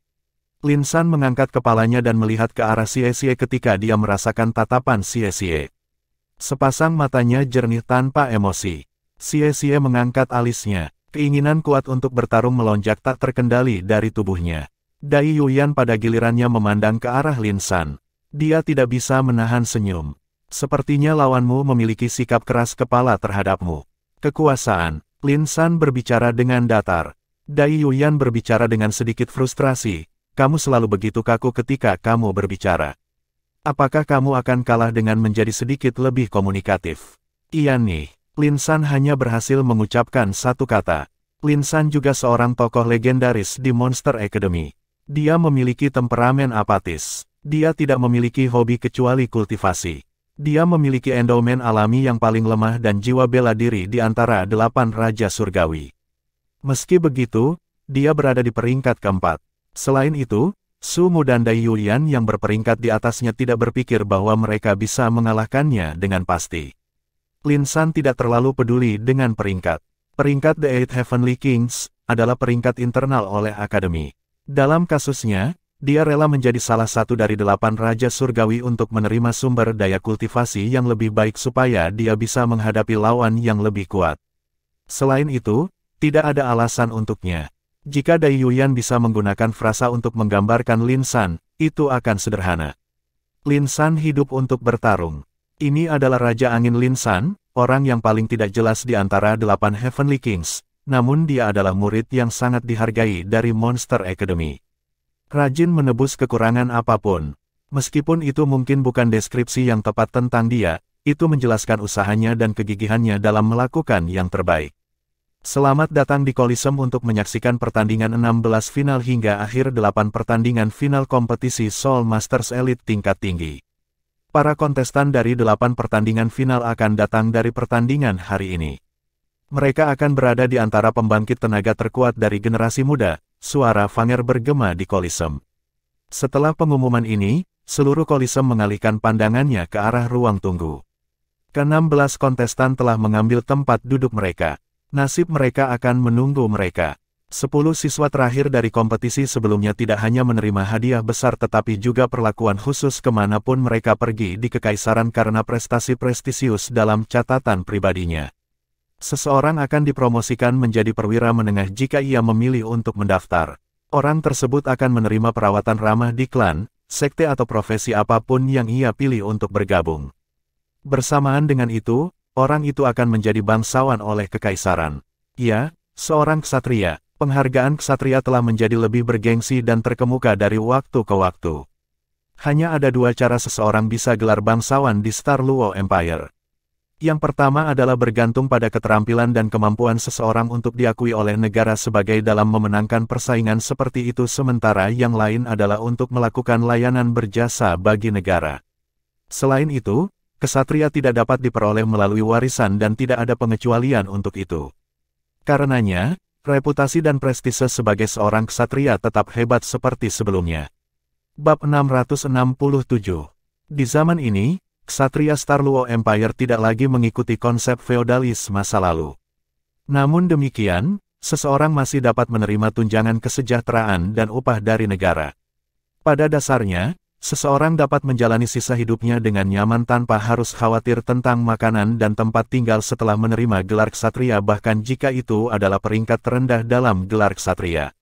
Lin San mengangkat kepalanya dan melihat ke arah Xie ketika dia merasakan tatapan Xie. Sepasang matanya jernih tanpa emosi. Xie mengangkat alisnya. Keinginan kuat untuk bertarung melonjak tak terkendali dari tubuhnya. Dai Yuyan pada gilirannya memandang ke arah Lin San. Dia tidak bisa menahan senyum. Sepertinya lawanmu memiliki sikap keras kepala terhadapmu. Kekuasaan. Lin San berbicara dengan datar. Dai Yuyan berbicara dengan sedikit frustrasi. Kamu selalu begitu kaku ketika kamu berbicara. Apakah kamu akan kalah dengan menjadi sedikit lebih komunikatif? Iya nih. Lin San hanya berhasil mengucapkan satu kata. Lin San juga seorang tokoh legendaris di Monster Academy. Dia memiliki temperamen apatis. Dia tidak memiliki hobi kecuali kultivasi. Dia memiliki endowmen alami yang paling lemah dan jiwa bela diri di antara 8 Raja Surgawi. Meski begitu, dia berada di peringkat keempat. Selain itu, Su Mu dan Dai Yuyan yang berperingkat di atasnya tidak berpikir bahwa mereka bisa mengalahkannya dengan pasti. Lin San tidak terlalu peduli dengan peringkat. Peringkat The Eight Heavenly Kings adalah peringkat internal oleh Akademi. Dalam kasusnya, dia rela menjadi salah satu dari 8 Raja Surgawi untuk menerima sumber daya kultivasi yang lebih baik supaya dia bisa menghadapi lawan yang lebih kuat. Selain itu, tidak ada alasan untuknya. Jika Dai Yuyan bisa menggunakan frasa untuk menggambarkan Lin San, itu akan sederhana. Lin San hidup untuk bertarung. Ini adalah Raja Angin Lin San, orang yang paling tidak jelas di antara 8 Heavenly Kings, namun dia adalah murid yang sangat dihargai dari Monster Academy. Rajin menebus kekurangan apapun. Meskipun itu mungkin bukan deskripsi yang tepat tentang dia, itu menjelaskan usahanya dan kegigihannya dalam melakukan yang terbaik. Selamat datang di Coliseum untuk menyaksikan pertandingan 16 final hingga akhir 8 pertandingan final kompetisi Soul Masters Elite tingkat tinggi. Para kontestan dari 8 pertandingan final akan datang dari pertandingan hari ini. Mereka akan berada di antara pembangkit tenaga terkuat dari generasi muda, suara Fanger bergema di Coliseum. Setelah pengumuman ini, seluruh Coliseum mengalihkan pandangannya ke arah ruang tunggu. Ke-16 kontestan telah mengambil tempat duduk mereka. Nasib mereka akan menunggu mereka. 10 siswa terakhir dari kompetisi sebelumnya tidak hanya menerima hadiah besar tetapi juga perlakuan khusus kemanapun mereka pergi di Kekaisaran karena prestasi prestisius dalam catatan pribadinya. Seseorang akan dipromosikan menjadi perwira menengah jika ia memilih untuk mendaftar. Orang tersebut akan menerima perawatan ramah di klan, sekte atau profesi apapun yang ia pilih untuk bergabung. Bersamaan dengan itu, orang itu akan menjadi bangsawan oleh kekaisaran. Ya, seorang ksatria. Penghargaan ksatria telah menjadi lebih bergengsi dan terkemuka dari waktu ke waktu. Hanya ada dua cara seseorang bisa gelar bangsawan di Star Luo Empire. Yang pertama adalah bergantung pada keterampilan dan kemampuan seseorang untuk diakui oleh negara sebagai dalam memenangkan persaingan seperti itu, sementara yang lain adalah untuk melakukan layanan berjasa bagi negara. Selain itu, ksatria tidak dapat diperoleh melalui warisan dan tidak ada pengecualian untuk itu. Karenanya, reputasi dan prestise sebagai seorang ksatria tetap hebat seperti sebelumnya. Bab 667. Di zaman ini, ksatria Star Luo Empire tidak lagi mengikuti konsep feodalis masa lalu. Namun demikian, seseorang masih dapat menerima tunjangan kesejahteraan dan upah dari negara. Pada dasarnya, seseorang dapat menjalani sisa hidupnya dengan nyaman tanpa harus khawatir tentang makanan dan tempat tinggal setelah menerima gelar ksatria, bahkan jika itu adalah peringkat terendah dalam gelar ksatria.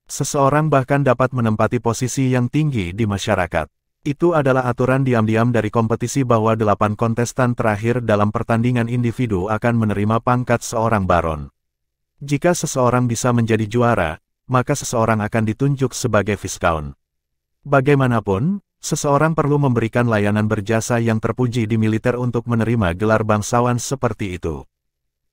Seseorang bahkan dapat menempati posisi yang tinggi di masyarakat. Itu adalah aturan diam-diam dari kompetisi bahwa 8 kontestan terakhir dalam pertandingan individu akan menerima pangkat seorang baron. Jika seseorang bisa menjadi juara, maka seseorang akan ditunjuk sebagai Viscount. Bagaimanapun, seseorang perlu memberikan layanan berjasa yang terpuji di militer untuk menerima gelar bangsawan seperti itu.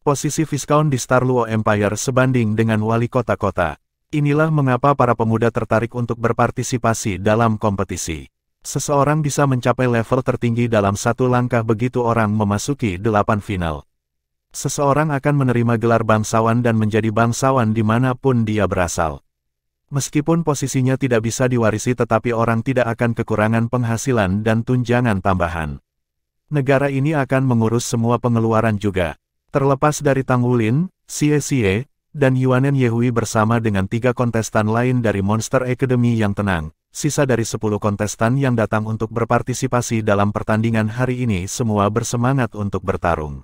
Posisi Viscount di Star Luo Empire sebanding dengan wali kota-kota. Inilah mengapa para pemuda tertarik untuk berpartisipasi dalam kompetisi. Seseorang bisa mencapai level tertinggi dalam satu langkah begitu orang memasuki 8 final. Seseorang akan menerima gelar bangsawan dan menjadi bangsawan dimanapun dia berasal. Meskipun posisinya tidak bisa diwarisi, tetapi orang tidak akan kekurangan penghasilan dan tunjangan tambahan. Negara ini akan mengurus semua pengeluaran juga. Terlepas dari Tang Wulin, Xie, dan Yuanen Yehui bersama dengan 3 kontestan lain dari Monster Academy yang tenang. Sisa dari 10 kontestan yang datang untuk berpartisipasi dalam pertandingan hari ini semua bersemangat untuk bertarung.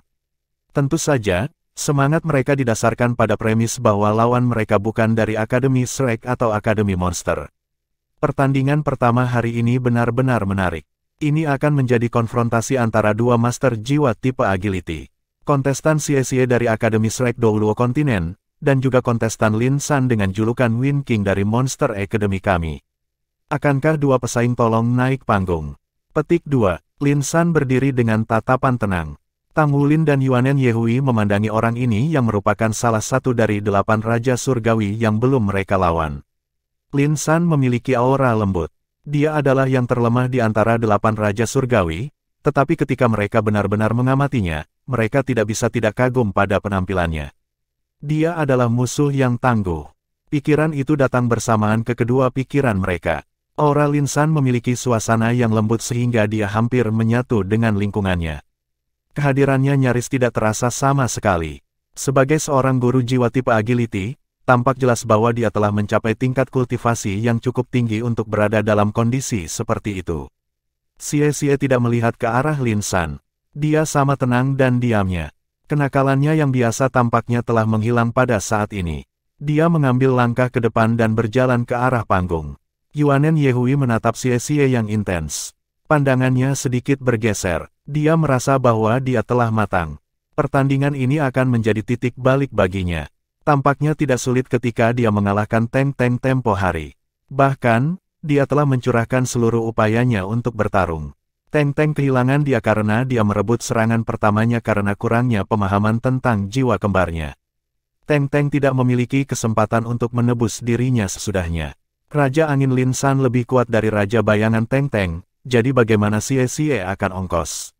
Tentu saja, semangat mereka didasarkan pada premis bahwa lawan mereka bukan dari Akademi Shrek atau Akademi Monster. Pertandingan pertama hari ini benar-benar menarik. Ini akan menjadi konfrontasi antara dua master jiwa tipe agility. Kontestan Xie dari Akademi Shrek Douluo Kontinen, dan juga kontestan Lin San dengan julukan Wind King dari Monster Academy kami. Akankah dua pesaing tolong naik panggung? Petik 2. Lin San berdiri dengan tatapan tenang. Tang Wulin dan Yuanen Yehui memandangi orang ini yang merupakan salah satu dari 8 Raja Surgawi yang belum mereka lawan. Lin San memiliki aura lembut. Dia adalah yang terlemah di antara 8 Raja Surgawi, tetapi ketika mereka benar-benar mengamatinya, mereka tidak bisa tidak kagum pada penampilannya. Dia adalah musuh yang tangguh. Pikiran itu datang bersamaan ke kedua pikiran mereka. Aura Lin San memiliki suasana yang lembut sehingga dia hampir menyatu dengan lingkungannya. Kehadirannya nyaris tidak terasa sama sekali. Sebagai seorang guru jiwa tipe agility, tampak jelas bahwa dia telah mencapai tingkat kultivasi yang cukup tinggi untuk berada dalam kondisi seperti itu. Xie tidak melihat ke arah Lin San. Dia sama tenang dan diamnya. Kenakalannya yang biasa tampaknya telah menghilang pada saat ini. Dia mengambil langkah ke depan dan berjalan ke arah panggung. Yuanen Yehui menatap Xie yang intens. Pandangannya sedikit bergeser. Dia merasa bahwa dia telah matang. Pertandingan ini akan menjadi titik balik baginya. Tampaknya tidak sulit ketika dia mengalahkan Teng tempo hari. Bahkan, dia telah mencurahkan seluruh upayanya untuk bertarung. Teng kehilangan dia karena dia merebut serangan pertamanya karena kurangnya pemahaman tentang jiwa kembarnya. Teng tidak memiliki kesempatan untuk menebus dirinya sesudahnya. Raja Angin Lin San lebih kuat dari Raja Bayangan Teng, jadi bagaimana Xie akan ongkos?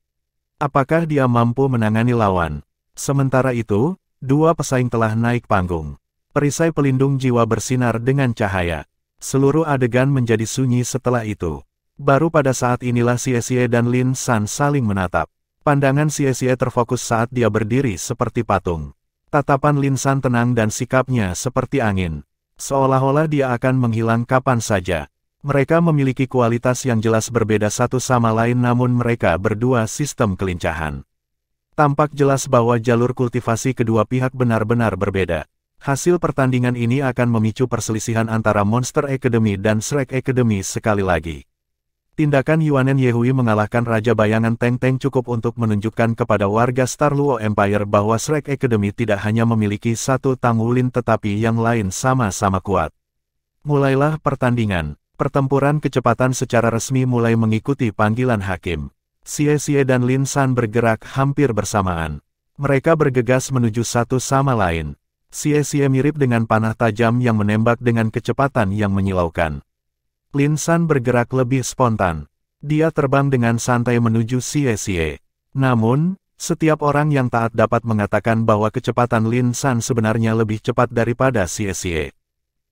Apakah dia mampu menangani lawan? Sementara itu, dua pesaing telah naik panggung. Perisai pelindung jiwa bersinar dengan cahaya. Seluruh adegan menjadi sunyi setelah itu. Baru pada saat inilah Xie dan Lin San saling menatap. Pandangan Xie terfokus saat dia berdiri seperti patung. Tatapan Lin San tenang dan sikapnya seperti angin. Seolah-olah dia akan menghilang kapan saja. Mereka memiliki kualitas yang jelas berbeda satu sama lain, namun mereka berdua sistem kelincahan. Tampak jelas bahwa jalur kultivasi kedua pihak benar-benar berbeda. Hasil pertandingan ini akan memicu perselisihan antara Monster Academy dan Shrek Academy sekali lagi. Tindakan Yuanen Yehui mengalahkan Raja Bayangan Teng Teng cukup untuk menunjukkan kepada warga Star Luo Empire bahwa Shrek Academy tidak hanya memiliki satu Tang Wulin tetapi yang lain sama-sama kuat. Mulailah pertandingan. Pertempuran kecepatan secara resmi mulai mengikuti panggilan hakim. Xie Xie dan Lin San bergerak hampir bersamaan. Mereka bergegas menuju satu sama lain. Xie Xie mirip dengan panah tajam yang menembak dengan kecepatan yang menyilaukan. Lin San bergerak lebih spontan. Dia terbang dengan santai menuju Xie Xie. Namun, setiap orang yang taat dapat mengatakan bahwa kecepatan Lin San sebenarnya lebih cepat daripada Xie Xie.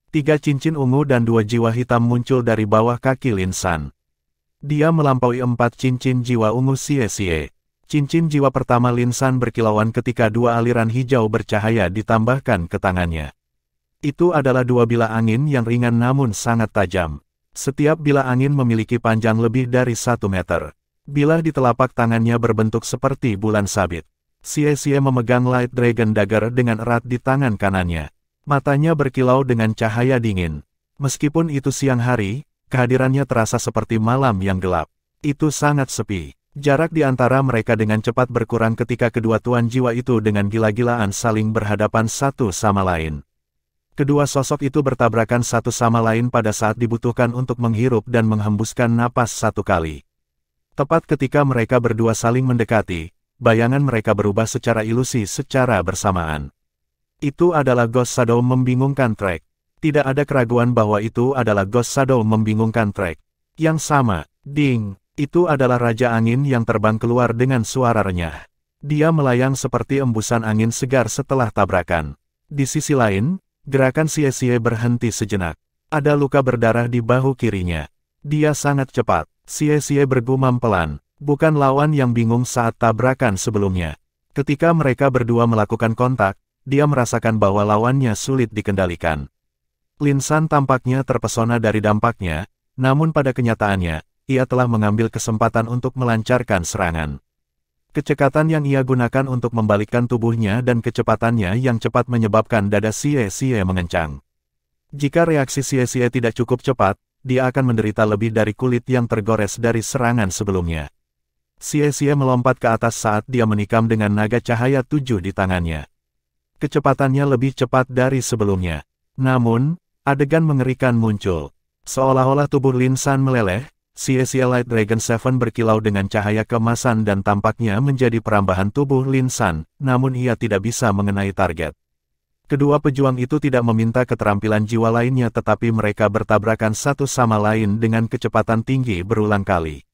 3 cincin ungu dan 2 jiwa hitam muncul dari bawah kaki Lin San. Dia melampaui 4 cincin jiwa ungu Xie Xie. Cincin jiwa pertama Lin San berkilauan ketika 2 aliran hijau bercahaya ditambahkan ke tangannya. Itu adalah 2 bilah angin yang ringan namun sangat tajam. Setiap bilah angin memiliki panjang lebih dari 1 meter. Bilah di telapak tangannya berbentuk seperti bulan sabit. Xie Xie memegang Light Dragon Dagger dengan erat di tangan kanannya. Matanya berkilau dengan cahaya dingin. Meskipun itu siang hari, kehadirannya terasa seperti malam yang gelap. Itu sangat sepi. Jarak di antara mereka dengan cepat berkurang ketika kedua tuan jiwa itu dengan gila-gilaan saling berhadapan satu sama lain. Kedua sosok itu bertabrakan satu sama lain pada saat dibutuhkan untuk menghirup dan menghembuskan napas satu kali. Tepat ketika mereka berdua saling mendekati, bayangan mereka berubah secara ilusi secara bersamaan. Itu adalah Ghost Shadow membingungkan Trek. Tidak ada keraguan bahwa itu adalah Ghost Shadow membingungkan Trek. Yang sama, ding. Itu adalah Raja Angin yang terbang keluar dengan suara renyah. Dia melayang seperti embusan angin segar setelah tabrakan. Di sisi lain, gerakan Xie Xie berhenti sejenak. Ada luka berdarah di bahu kirinya. Dia sangat cepat. Xie Xie bergumam pelan. Bukan lawan yang bingung saat tabrakan sebelumnya. Ketika mereka berdua melakukan kontak, dia merasakan bahwa lawannya sulit dikendalikan. Lin San tampaknya terpesona dari dampaknya, namun pada kenyataannya, ia telah mengambil kesempatan untuk melancarkan serangan. Kecekatan yang ia gunakan untuk membalikkan tubuhnya dan kecepatannya yang cepat menyebabkan dada Xie Xie mengencang. Jika reaksi Xie Xie tidak cukup cepat, dia akan menderita lebih dari kulit yang tergores dari serangan sebelumnya. Xie Xie melompat ke atas saat dia menikam dengan naga cahaya 7 di tangannya. Kecepatannya lebih cepat dari sebelumnya. Namun, adegan mengerikan muncul. Seolah-olah tubuh Lin San meleleh, Xie Xie Light Dragon 7 berkilau dengan cahaya keemasan dan tampaknya menjadi perambahan tubuh Lin San, namun ia tidak bisa mengenai target. Kedua pejuang itu tidak meminta keterampilan jiwa lainnya tetapi mereka bertabrakan satu sama lain dengan kecepatan tinggi berulang kali.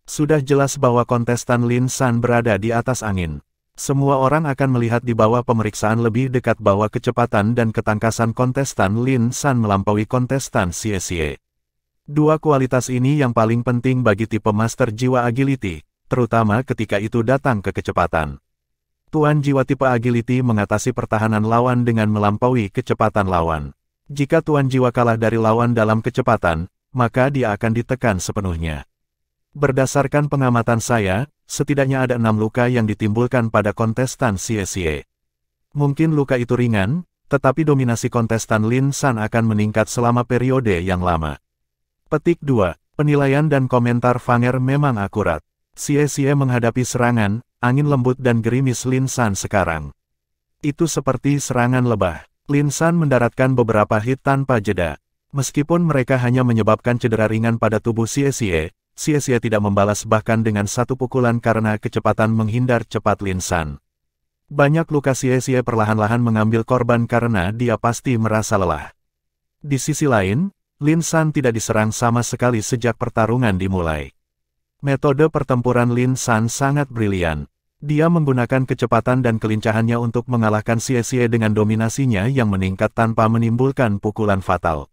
Sudah jelas bahwa kontestan Lin San berada di atas angin. Semua orang akan melihat di bawah pemeriksaan lebih dekat bahwa kecepatan dan ketangkasan kontestan Lin San melampaui kontestan Xie Xie. Dua kualitas ini yang paling penting bagi tipe Master Jiwa Agility, terutama ketika itu datang ke kecepatan. Tuan Jiwa tipe Agility mengatasi pertahanan lawan dengan melampaui kecepatan lawan. Jika Tuan Jiwa kalah dari lawan dalam kecepatan, maka dia akan ditekan sepenuhnya. Berdasarkan pengamatan saya, setidaknya ada 6 luka yang ditimbulkan pada kontestan Xie Xie. Mungkin luka itu ringan, tetapi dominasi kontestan Lin San akan meningkat selama periode yang lama. Petik 2. Penilaian dan komentar Fanger memang akurat. Xie Xie menghadapi serangan, angin lembut dan gerimis Lin San sekarang. Itu seperti serangan lebah. Lin San mendaratkan beberapa hit tanpa jeda. Meskipun mereka hanya menyebabkan cedera ringan pada tubuh Xie Xie tidak membalas bahkan dengan satu pukulan karena kecepatan menghindar cepat Lin San. Banyak luka Xie Xie perlahan-lahan mengambil korban karena dia pasti merasa lelah. Di sisi lain, Lin San tidak diserang sama sekali sejak pertarungan dimulai. Metode pertempuran Lin San sangat brilian. Dia menggunakan kecepatan dan kelincahannya untuk mengalahkan Xie Xie dengan dominasinya yang meningkat tanpa menimbulkan pukulan fatal.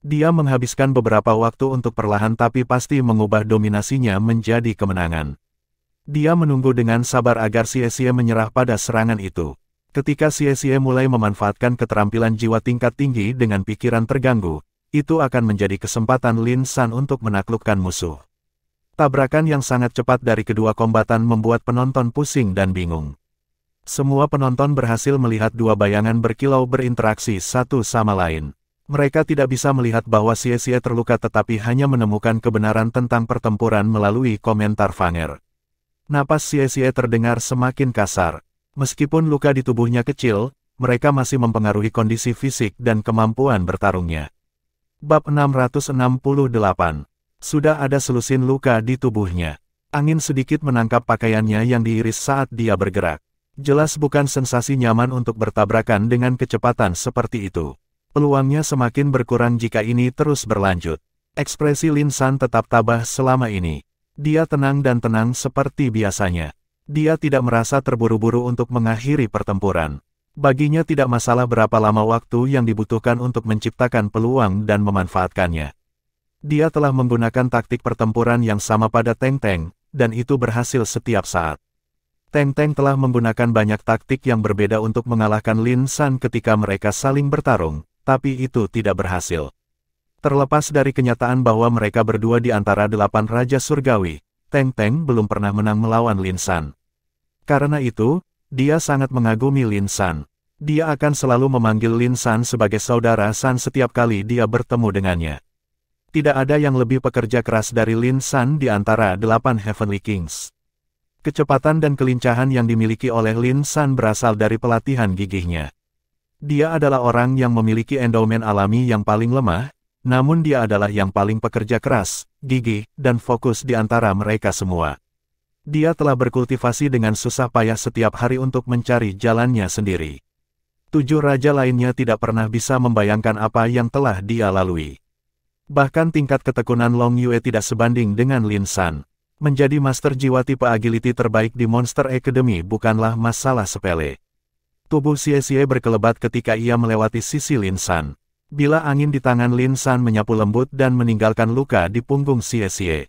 Dia menghabiskan beberapa waktu untuk perlahan tapi pasti mengubah dominasinya menjadi kemenangan. Dia menunggu dengan sabar agar Xie Xie menyerah pada serangan itu. Ketika Xie Xie mulai memanfaatkan keterampilan jiwa tingkat tinggi dengan pikiran terganggu, itu akan menjadi kesempatan Lin San untuk menaklukkan musuh. Tabrakan yang sangat cepat dari kedua kombatan membuat penonton pusing dan bingung. Semua penonton berhasil melihat dua bayangan berkilau berinteraksi satu sama lain. Mereka tidak bisa melihat bahwa Xie terluka tetapi hanya menemukan kebenaran tentang pertempuran melalui komentar Fanger. Napas Xie terdengar semakin kasar. Meskipun luka di tubuhnya kecil, mereka masih mempengaruhi kondisi fisik dan kemampuan bertarungnya. Bab 668. Sudah ada selusin luka di tubuhnya. Angin sedikit menangkap pakaiannya yang diiris saat dia bergerak. Jelas bukan sensasi nyaman untuk bertabrakan dengan kecepatan seperti itu. Peluangnya semakin berkurang jika ini terus berlanjut. Ekspresi Lin San tetap tabah selama ini. Dia tenang dan tenang seperti biasanya. Dia tidak merasa terburu-buru untuk mengakhiri pertempuran. Baginya tidak masalah berapa lama waktu yang dibutuhkan untuk menciptakan peluang dan memanfaatkannya. Dia telah menggunakan taktik pertempuran yang sama pada Teng Teng, dan itu berhasil setiap saat. Teng Teng telah menggunakan banyak taktik yang berbeda untuk mengalahkan Lin San ketika mereka saling bertarung, tapi itu tidak berhasil. Terlepas dari kenyataan bahwa mereka berdua di antara 8 Raja Surgawi, Teng Teng belum pernah menang melawan Lin San. Karena itu, dia sangat mengagumi Lin San. Dia akan selalu memanggil Lin San sebagai saudara San setiap kali dia bertemu dengannya. Tidak ada yang lebih pekerja keras dari Lin San di antara 8 Heavenly Kings. Kecepatan dan kelincahan yang dimiliki oleh Lin San berasal dari pelatihan gigihnya. Dia adalah orang yang memiliki endowment alami yang paling lemah, namun dia adalah yang paling pekerja keras, gigih, dan fokus di antara mereka semua. Dia telah berkultivasi dengan susah payah setiap hari untuk mencari jalannya sendiri. 7 raja lainnya tidak pernah bisa membayangkan apa yang telah dia lalui. Bahkan tingkat ketekunan Long Yue tidak sebanding dengan Lin San. Menjadi master jiwa tipe agility terbaik di Monster Academy bukanlah masalah sepele. Tubuh Xie berkelebat ketika ia melewati sisi Lin San. Bila angin di tangan Lin San menyapu lembut dan meninggalkan luka di punggung Xie.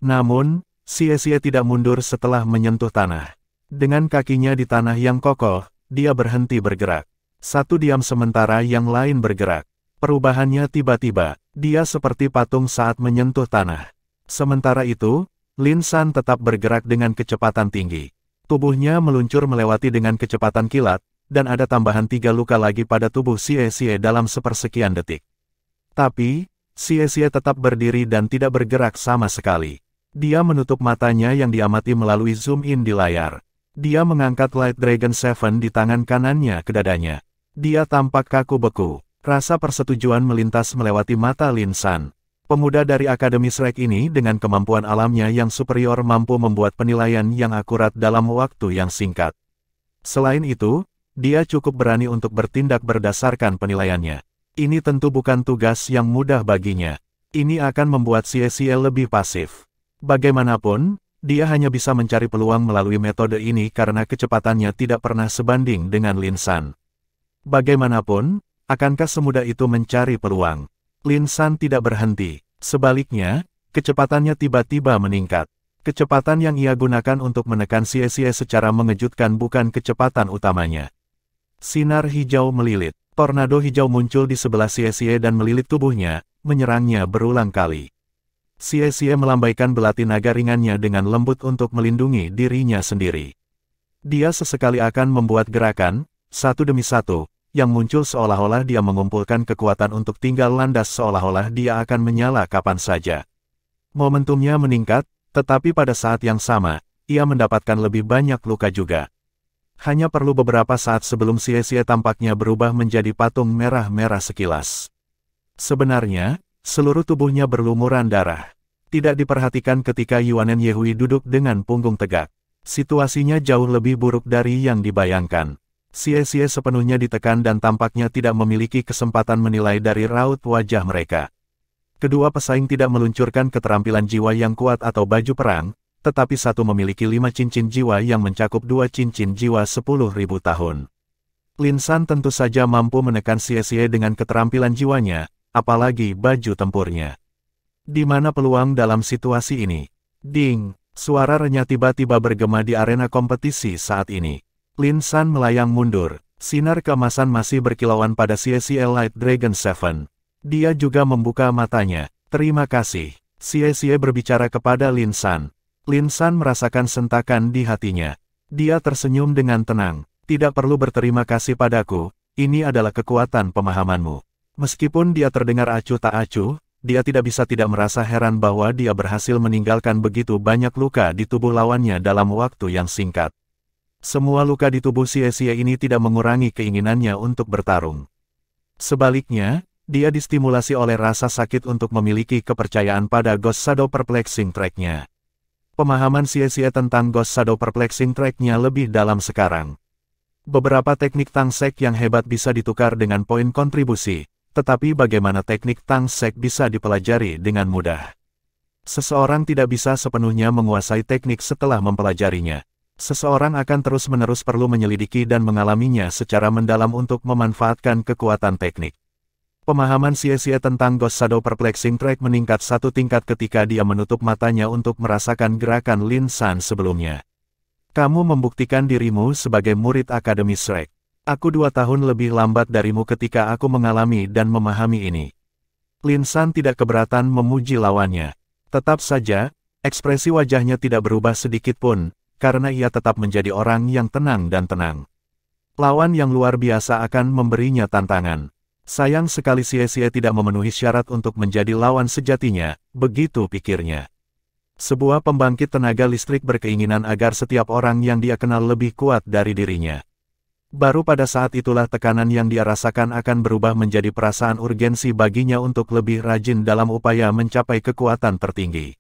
Namun, Xie tidak mundur setelah menyentuh tanah. Dengan kakinya di tanah yang kokoh, dia berhenti bergerak. Satu diam sementara yang lain bergerak. Perubahannya tiba-tiba, dia seperti patung saat menyentuh tanah. Sementara itu, Lin San tetap bergerak dengan kecepatan tinggi. Tubuhnya meluncur melewati dengan kecepatan kilat, dan ada tambahan 3 luka lagi pada tubuh Xie dalam sepersekian detik. Tapi, Xie tetap berdiri dan tidak bergerak sama sekali. Dia menutup matanya yang diamati melalui zoom in di layar. Dia mengangkat Light Dragon 7 di tangan kanannya ke dadanya. Dia tampak kaku beku. Rasa persetujuan melintas melewati mata Lin San. Pemuda dari Akademi Shrek ini dengan kemampuan alamnya yang superior mampu membuat penilaian yang akurat dalam waktu yang singkat. Selain itu, dia cukup berani untuk bertindak berdasarkan penilaiannya. Ini tentu bukan tugas yang mudah baginya. Ini akan membuat Xie lebih pasif. Bagaimanapun, dia hanya bisa mencari peluang melalui metode ini karena kecepatannya tidak pernah sebanding dengan Lin San. Bagaimanapun, akankah semudah itu mencari peluang? Lin San tidak berhenti. Sebaliknya, kecepatannya tiba-tiba meningkat. Kecepatan yang ia gunakan untuk menekan Xie secara mengejutkan bukan kecepatan utamanya. Sinar hijau melilit. Tornado hijau muncul di sebelah Xie dan melilit tubuhnya, menyerangnya berulang kali. Xie melambaikan belati naga ringannya dengan lembut untuk melindungi dirinya sendiri. Dia sesekali akan membuat gerakan, satu demi satu, yang muncul seolah-olah dia mengumpulkan kekuatan untuk tinggal landas seolah-olah dia akan menyala kapan saja. Momentumnya meningkat, tetapi pada saat yang sama, ia mendapatkan lebih banyak luka juga. Hanya perlu beberapa saat sebelum Xie tampaknya berubah menjadi patung merah-merah sekilas. Sebenarnya, seluruh tubuhnya berlumuran darah. Tidak diperhatikan ketika Yuanen Yehui duduk dengan punggung tegak. Situasinya jauh lebih buruk dari yang dibayangkan. Xie sepenuhnya ditekan dan tampaknya tidak memiliki kesempatan menilai dari raut wajah mereka. Kedua pesaing tidak meluncurkan keterampilan jiwa yang kuat atau baju perang, tetapi satu memiliki 5 cincin jiwa yang mencakup 2 cincin jiwa 10.000 tahun. Lin San tentu saja mampu menekan Xie dengan keterampilan jiwanya, apalagi baju tempurnya. Di mana peluang dalam situasi ini? Ding! Suara renyah tiba-tiba bergema di arena kompetisi saat ini. Lin San melayang mundur. Sinar keemasan masih berkilauan pada Xie Light Dragon 7. Dia juga membuka matanya. Terima kasih. Xie berbicara kepada Lin San. Lin San merasakan sentakan di hatinya. Dia tersenyum dengan tenang. Tidak perlu berterima kasih padaku, ini adalah kekuatan pemahamanmu. Meskipun dia terdengar acuh tak acuh, dia tidak bisa tidak merasa heran bahwa dia berhasil meninggalkan begitu banyak luka di tubuh lawannya dalam waktu yang singkat. Semua luka di tubuh Xie ini tidak mengurangi keinginannya untuk bertarung. Sebaliknya, dia distimulasi oleh rasa sakit untuk memiliki kepercayaan pada Ghost Shadow Perplexing Track-nya. Pemahaman Xie tentang Ghost Shadow Perplexing Track-nya lebih dalam sekarang. Beberapa teknik Tangsek yang hebat bisa ditukar dengan poin kontribusi, tetapi bagaimana teknik Tangsek bisa dipelajari dengan mudah? Seseorang tidak bisa sepenuhnya menguasai teknik setelah mempelajarinya. Seseorang akan terus-menerus perlu menyelidiki dan mengalaminya secara mendalam untuk memanfaatkan kekuatan teknik. Pemahaman Xie tentang Ghost Shadow Perplexing Track meningkat satu tingkat ketika dia menutup matanya untuk merasakan gerakan Lin San sebelumnya. Kamu membuktikan dirimu sebagai murid Akademi Shrek. Aku 2 tahun lebih lambat darimu ketika aku mengalami dan memahami ini. Lin San tidak keberatan memuji lawannya. Tetap saja, ekspresi wajahnya tidak berubah sedikit pun, karena ia tetap menjadi orang yang tenang dan tenang. Lawan yang luar biasa akan memberinya tantangan. Sayang sekali Xie tidak memenuhi syarat untuk menjadi lawan sejatinya, begitu pikirnya. Sebuah pembangkit tenaga listrik berkeinginan agar setiap orang yang dia kenal lebih kuat dari dirinya. Baru pada saat itulah tekanan yang dia rasakan akan berubah menjadi perasaan urgensi baginya untuk lebih rajin dalam upaya mencapai kekuatan tertinggi.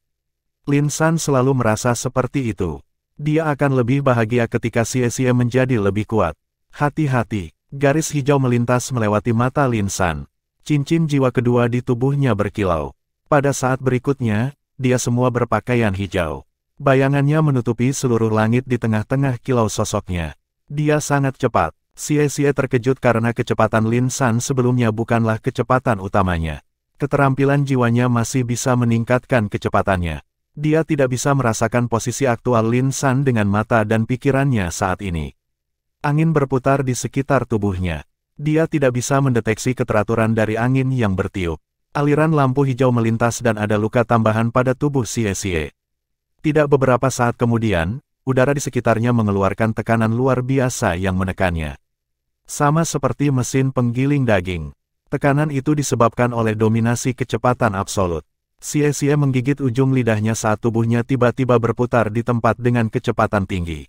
Lin San selalu merasa seperti itu. Dia akan lebih bahagia ketika Xie menjadi lebih kuat. Hati-hati, garis hijau melintas melewati mata Lin San. Cincin jiwa kedua di tubuhnya berkilau. Pada saat berikutnya, dia semua berpakaian hijau. Bayangannya menutupi seluruh langit di tengah-tengah kilau sosoknya. Dia sangat cepat. Xie terkejut karena kecepatan Lin San sebelumnya bukanlah kecepatan utamanya. Keterampilan jiwanya masih bisa meningkatkan kecepatannya. Dia tidak bisa merasakan posisi aktual Lin San dengan mata dan pikirannya saat ini. Angin berputar di sekitar tubuhnya. Dia tidak bisa mendeteksi keteraturan dari angin yang bertiup. Aliran lampu hijau melintas dan ada luka tambahan pada tubuh Xie. Tidak beberapa saat kemudian, udara di sekitarnya mengeluarkan tekanan luar biasa yang menekannya. Sama seperti mesin penggiling daging. Tekanan itu disebabkan oleh dominasi kecepatan absolut. Xie menggigit ujung lidahnya saat tubuhnya tiba-tiba berputar di tempat dengan kecepatan tinggi.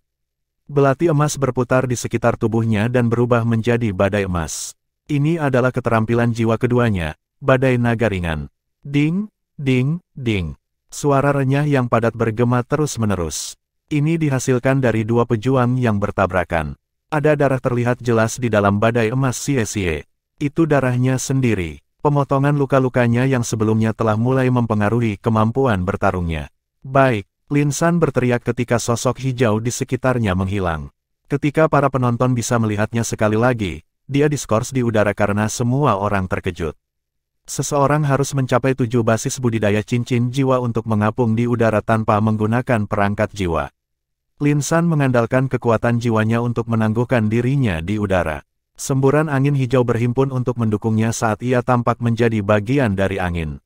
Belati emas berputar di sekitar tubuhnya dan berubah menjadi badai emas. Ini adalah keterampilan jiwa keduanya. Badai naga ringan. Ding, ding, ding. Suara renyah yang padat bergema terus-menerus. Ini dihasilkan dari dua pejuang yang bertabrakan. Ada darah terlihat jelas di dalam badai emas Xie. Itu darahnya sendiri. Pemotongan luka-lukanya yang sebelumnya telah mulai mempengaruhi kemampuan bertarungnya. Baik, Lin San berteriak ketika sosok hijau di sekitarnya menghilang. Ketika para penonton bisa melihatnya sekali lagi, dia diskors di udara karena semua orang terkejut. Seseorang harus mencapai 7 basis budidaya cincin jiwa untuk mengapung di udara tanpa menggunakan perangkat jiwa. Lin San mengandalkan kekuatan jiwanya untuk menangguhkan dirinya di udara. Semburan angin hijau berhimpun untuk mendukungnya saat ia tampak menjadi bagian dari angin.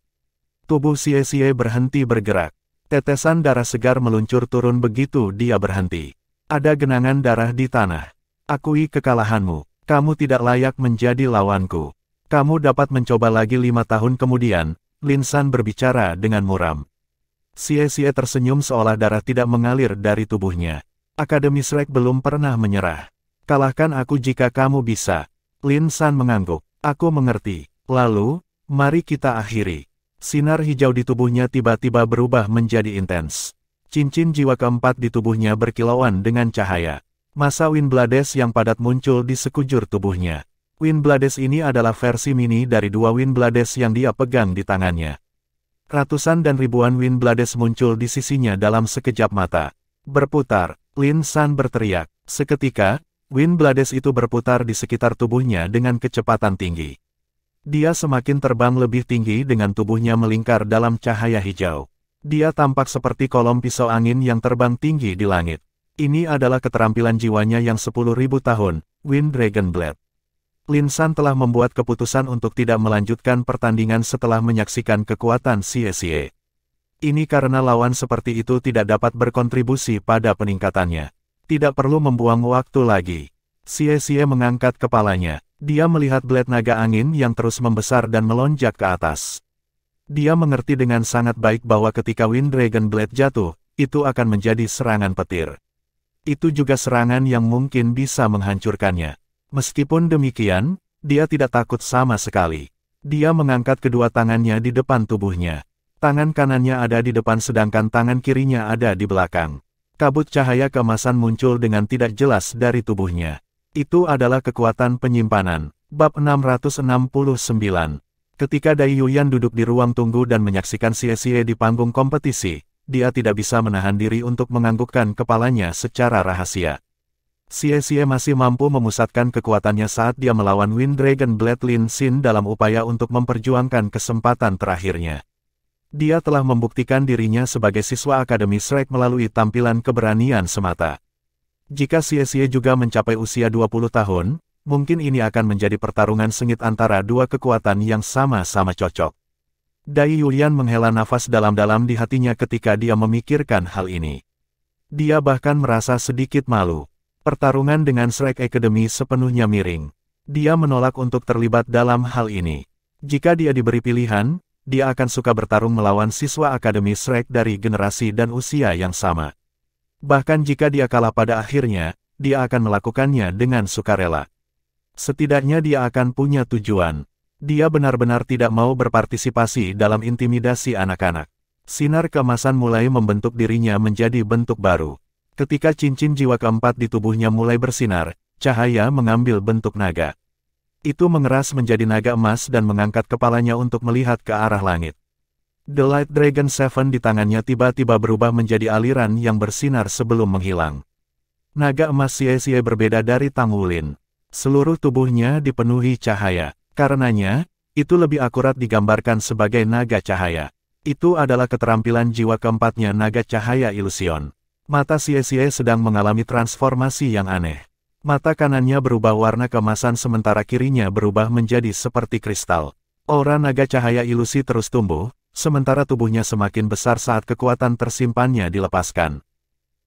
Tubuh Xie berhenti bergerak. Tetesan darah segar meluncur turun begitu dia berhenti. Ada genangan darah di tanah. Akui kekalahanmu. Kamu tidak layak menjadi lawanku. Kamu dapat mencoba lagi 5 tahun kemudian, Lin San berbicara dengan muram. Xie tersenyum seolah darah tidak mengalir dari tubuhnya. Akademi Shrek belum pernah menyerah. Kalahkan aku jika kamu bisa. Lin San mengangguk. Aku mengerti. Lalu, mari kita akhiri. Sinar hijau di tubuhnya tiba-tiba berubah menjadi intens. Cincin jiwa keempat di tubuhnya berkilauan dengan cahaya. Massa Windblades yang padat muncul di sekujur tubuhnya. Windblades ini adalah versi mini dari 2 Windblades yang dia pegang di tangannya. Ratusan dan ribuan Windblades muncul di sisinya dalam sekejap mata. Berputar, Lin San berteriak. Seketika, Windblades itu berputar di sekitar tubuhnya dengan kecepatan tinggi. Dia semakin terbang lebih tinggi dengan tubuhnya melingkar dalam cahaya hijau. Dia tampak seperti kolom pisau angin yang terbang tinggi di langit. Ini adalah keterampilan jiwanya yang 10.000 tahun, Wind Dragon Blade. Lin San telah membuat keputusan untuk tidak melanjutkan pertandingan setelah menyaksikan kekuatan Xie. Ini karena lawan seperti itu tidak dapat berkontribusi pada peningkatannya. Tidak perlu membuang waktu lagi. Xie mengangkat kepalanya. Dia melihat blade naga angin yang terus membesar dan melonjak ke atas. Dia mengerti dengan sangat baik bahwa ketika Wind Dragon Blade jatuh, itu akan menjadi serangan petir. Itu juga serangan yang mungkin bisa menghancurkannya. Meskipun demikian, dia tidak takut sama sekali. Dia mengangkat kedua tangannya di depan tubuhnya. Tangan kanannya ada di depan sedangkan tangan kirinya ada di belakang. Kabut cahaya keemasan muncul dengan tidak jelas dari tubuhnya. Itu adalah kekuatan penyimpanan. Bab 669. Ketika Dai Yuyan duduk di ruang tunggu dan menyaksikan Xie di panggung kompetisi, dia tidak bisa menahan diri untuk menganggukkan kepalanya secara rahasia. Xie masih mampu memusatkan kekuatannya saat dia melawan Wind Dragon Blade Lin Xin dalam upaya untuk memperjuangkan kesempatan terakhirnya. Dia telah membuktikan dirinya sebagai siswa Akademi Shrek melalui tampilan keberanian semata. Jika Xie juga mencapai usia 20 tahun, mungkin ini akan menjadi pertarungan sengit antara dua kekuatan yang sama-sama cocok. Dai Yuyan menghela nafas dalam-dalam di hatinya ketika dia memikirkan hal ini. Dia bahkan merasa sedikit malu. Pertarungan dengan Shrek Academy sepenuhnya miring. Dia menolak untuk terlibat dalam hal ini. Jika dia diberi pilihan, dia akan suka bertarung melawan siswa Akademi Shrek dari generasi dan usia yang sama. Bahkan jika dia kalah pada akhirnya, dia akan melakukannya dengan sukarela. Setidaknya dia akan punya tujuan. Dia benar-benar tidak mau berpartisipasi dalam intimidasi anak-anak. Sinar keemasan mulai membentuk dirinya menjadi bentuk baru. Ketika cincin jiwa keempat di tubuhnya mulai bersinar, cahaya mengambil bentuk naga. Itu mengeras menjadi naga emas dan mengangkat kepalanya untuk melihat ke arah langit. The Light Dragon 7 di tangannya tiba-tiba berubah menjadi aliran yang bersinar sebelum menghilang. Naga emas Xie berbeda dari Tang Wulin. Seluruh tubuhnya dipenuhi cahaya. Karenanya, itu lebih akurat digambarkan sebagai naga cahaya. Itu adalah keterampilan jiwa keempatnya naga cahaya ilusion. Mata Xie sedang mengalami transformasi yang aneh. Mata kanannya berubah warna keemasan sementara kirinya berubah menjadi seperti kristal. Aura naga cahaya ilusi terus tumbuh, sementara tubuhnya semakin besar saat kekuatan tersimpannya dilepaskan.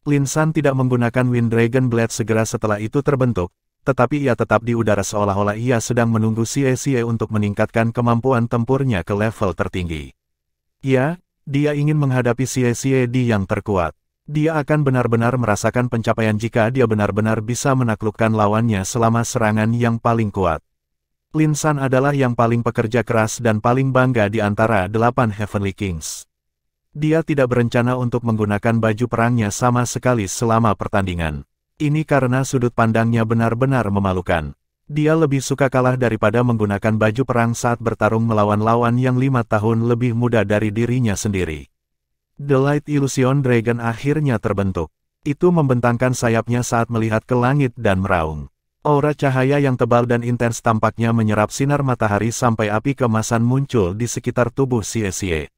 Lin San tidak menggunakan Wind Dragon Blade segera setelah itu terbentuk, tetapi ia tetap di udara seolah-olah ia sedang menunggu Xie untuk meningkatkan kemampuan tempurnya ke level tertinggi. Ya, dia ingin menghadapi Xie yang terkuat. Dia akan benar-benar merasakan pencapaian jika dia benar-benar bisa menaklukkan lawannya selama serangan yang paling kuat. Lin San adalah yang paling pekerja keras dan paling bangga di antara 8 Heavenly Kings. Dia tidak berencana untuk menggunakan baju perangnya sama sekali selama pertandingan. Ini karena sudut pandangnya benar-benar memalukan. Dia lebih suka kalah daripada menggunakan baju perang saat bertarung melawan lawan yang 5 tahun lebih muda dari dirinya sendiri. The Light Illusion Dragon akhirnya terbentuk. Itu membentangkan sayapnya saat melihat ke langit dan meraung. Aura cahaya yang tebal dan intens tampaknya menyerap sinar matahari sampai api keemasan muncul di sekitar tubuh Xie.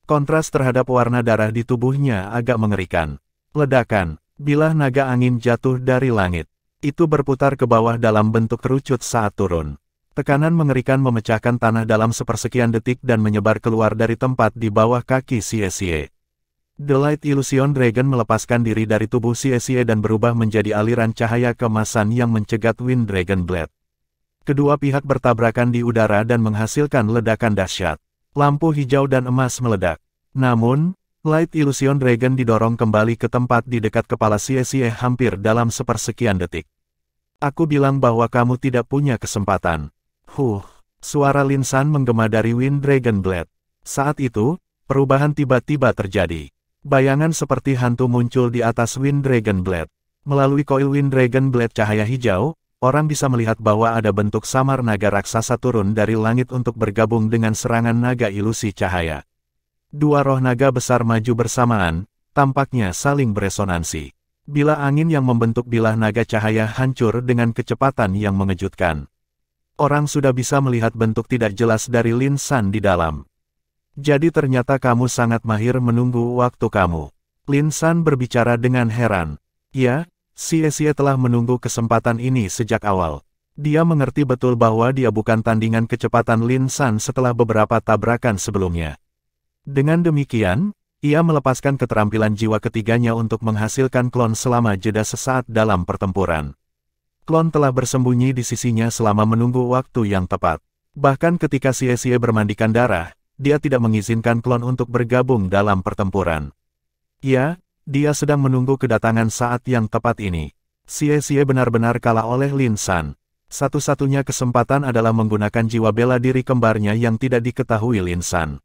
Kontras terhadap warna darah di tubuhnya agak mengerikan. Ledakan, bilah naga angin jatuh dari langit. Itu berputar ke bawah dalam bentuk kerucut saat turun. Tekanan mengerikan memecahkan tanah dalam sepersekian detik dan menyebar keluar dari tempat di bawah kaki Xie. The Light Illusion Dragon melepaskan diri dari tubuh Xie dan berubah menjadi aliran cahaya keemasan yang mencegat Wind Dragon Blade. Kedua pihak bertabrakan di udara dan menghasilkan ledakan dahsyat. Lampu hijau dan emas meledak. Namun, Light Illusion Dragon didorong kembali ke tempat di dekat kepala Xie hampir dalam sepersekian detik. Aku bilang bahwa kamu tidak punya kesempatan. Suara Lin San menggema dari Wind Dragon Blade. Saat itu, perubahan tiba-tiba terjadi. Bayangan seperti hantu muncul di atas Wind Dragon Blade. Melalui koil Wind Dragon Blade cahaya hijau, orang bisa melihat bahwa ada bentuk samar naga raksasa turun dari langit untuk bergabung dengan serangan naga ilusi cahaya. Dua roh naga besar maju bersamaan, tampaknya saling beresonansi. Bilah angin yang membentuk bilah naga cahaya hancur dengan kecepatan yang mengejutkan. Orang sudah bisa melihat bentuk tidak jelas dari Lin San di dalam. Jadi ternyata kamu sangat mahir menunggu waktu kamu. Lin San berbicara dengan heran. Ya, Xie telah menunggu kesempatan ini sejak awal. Dia mengerti betul bahwa dia bukan tandingan kecepatan Lin San setelah beberapa tabrakan sebelumnya. Dengan demikian, Ia melepaskan keterampilan jiwa ketiganya untuk menghasilkan klon selama jeda sesaat dalam pertempuran. Klon telah bersembunyi di sisinya selama menunggu waktu yang tepat. Bahkan ketika Xie bermandikan darah, dia tidak mengizinkan klon untuk bergabung dalam pertempuran. Ya, dia sedang menunggu kedatangan saat yang tepat ini. Xie benar-benar kalah oleh Lin San. Satu-satunya kesempatan adalah menggunakan jiwa bela diri kembarnya yang tidak diketahui Lin San.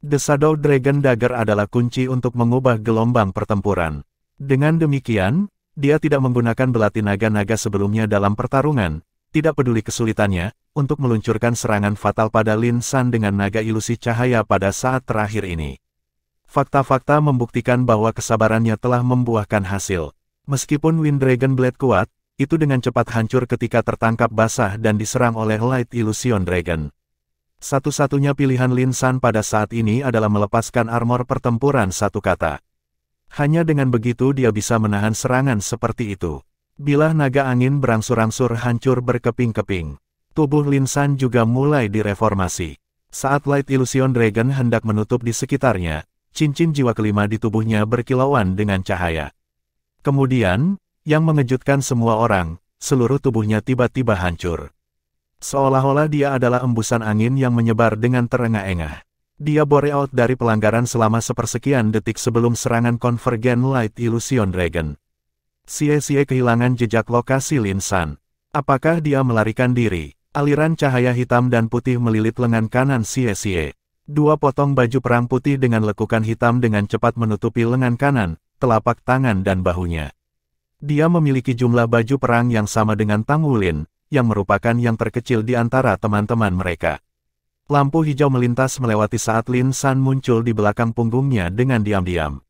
The Shadow Dragon Dagger adalah kunci untuk mengubah gelombang pertempuran. Dengan demikian, dia tidak menggunakan belati naga-naga sebelumnya dalam pertarungan, tidak peduli kesulitannya, untuk meluncurkan serangan fatal pada Lin San dengan naga ilusi cahaya pada saat terakhir ini. Fakta-fakta membuktikan bahwa kesabarannya telah membuahkan hasil. Meskipun Wind Dragon Blade kuat, itu dengan cepat hancur ketika tertangkap basah dan diserang oleh Light Illusion Dragon. Satu-satunya pilihan Lin San pada saat ini adalah melepaskan armor pertempuran satu kata. Hanya dengan begitu dia bisa menahan serangan seperti itu. Bilah naga angin berangsur-angsur hancur berkeping-keping. Tubuh Lin San juga mulai direformasi. Saat Light Illusion Dragon hendak menutup di sekitarnya, cincin jiwa kelima di tubuhnya berkilauan dengan cahaya. Kemudian, yang mengejutkan semua orang, seluruh tubuhnya tiba-tiba hancur. Seolah-olah dia adalah embusan angin yang menyebar dengan terengah-engah. Dia bore out dari pelanggaran selama sepersekian detik sebelum serangan Convergent Light Illusion Dragon. Xie kehilangan jejak lokasi Lin San. Apakah dia melarikan diri? Aliran cahaya hitam dan putih melilit lengan kanan Xie. Dua potong baju perang putih dengan lekukan hitam dengan cepat menutupi lengan kanan, telapak tangan dan bahunya. Dia memiliki jumlah baju perang yang sama dengan Tang Wulin, yang merupakan yang terkecil di antara teman-teman mereka. Lampu hijau melintas melewati saat Lin San muncul di belakang punggungnya dengan diam-diam.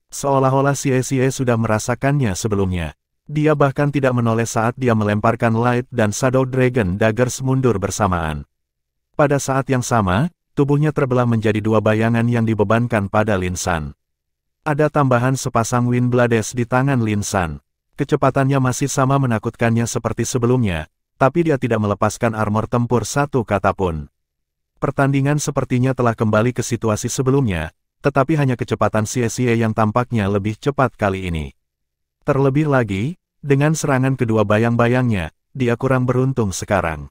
Seolah-olah Xie sudah merasakannya sebelumnya. Dia bahkan tidak menoleh saat dia melemparkan Light dan Shadow Dragon Daggers mundur bersamaan. Pada saat yang sama, tubuhnya terbelah menjadi dua bayangan yang dibebankan pada Lin San. Ada tambahan sepasang Wind Blades di tangan Lin San. Kecepatannya masih sama menakutkannya seperti sebelumnya, tapi dia tidak melepaskan armor tempur satu kata pun. Pertandingan sepertinya telah kembali ke situasi sebelumnya, tetapi hanya kecepatan Xie yang tampaknya lebih cepat kali ini. Terlebih lagi, dengan serangan kedua bayang-bayangnya, dia kurang beruntung sekarang.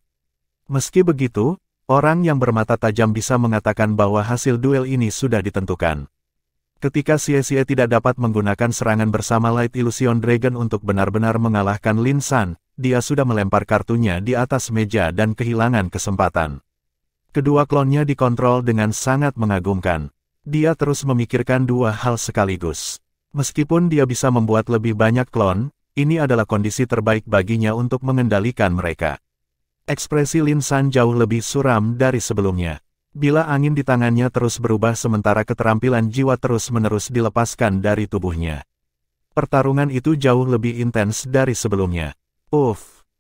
Meski begitu, orang yang bermata tajam bisa mengatakan bahwa hasil duel ini sudah ditentukan. Ketika Xie tidak dapat menggunakan serangan bersama Light Illusion Dragon untuk benar-benar mengalahkan Lin San, dia sudah melempar kartunya di atas meja dan kehilangan kesempatan. Kedua klonnya dikontrol dengan sangat mengagumkan. Dia terus memikirkan dua hal sekaligus. Meskipun dia bisa membuat lebih banyak klon, ini adalah kondisi terbaik baginya untuk mengendalikan mereka. Ekspresi Lin San jauh lebih suram dari sebelumnya. Bila angin di tangannya terus berubah sementara keterampilan jiwa terus-menerus dilepaskan dari tubuhnya. Pertarungan itu jauh lebih intens dari sebelumnya.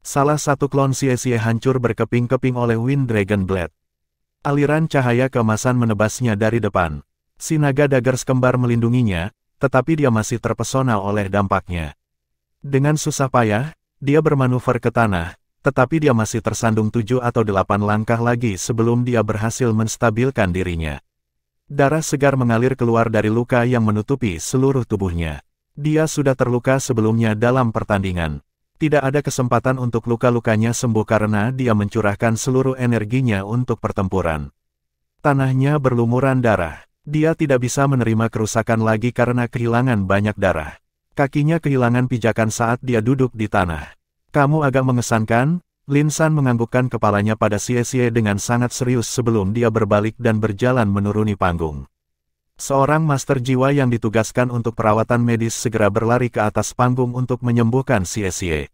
Salah satu klon Xie hancur berkeping-keping oleh Wind Dragon Blade. Aliran cahaya keemasan menebasnya dari depan. Si naga Daggers kembar melindunginya, tetapi dia masih terpesona oleh dampaknya. Dengan susah payah, dia bermanuver ke tanah, tetapi dia masih tersandung 7 atau 8 langkah lagi sebelum dia berhasil menstabilkan dirinya. Darah segar mengalir keluar dari luka yang menutupi seluruh tubuhnya. Dia sudah terluka sebelumnya dalam pertandingan. Tidak ada kesempatan untuk luka-lukanya sembuh karena dia mencurahkan seluruh energinya untuk pertempuran. Tanahnya berlumuran darah. Dia tidak bisa menerima kerusakan lagi karena kehilangan banyak darah. Kakinya kehilangan pijakan saat dia duduk di tanah. Kamu agak mengesankan, Lin San menganggukkan kepalanya pada Xie dengan sangat serius sebelum dia berbalik dan berjalan menuruni panggung. Seorang master jiwa yang ditugaskan untuk perawatan medis segera berlari ke atas panggung untuk menyembuhkan Xie.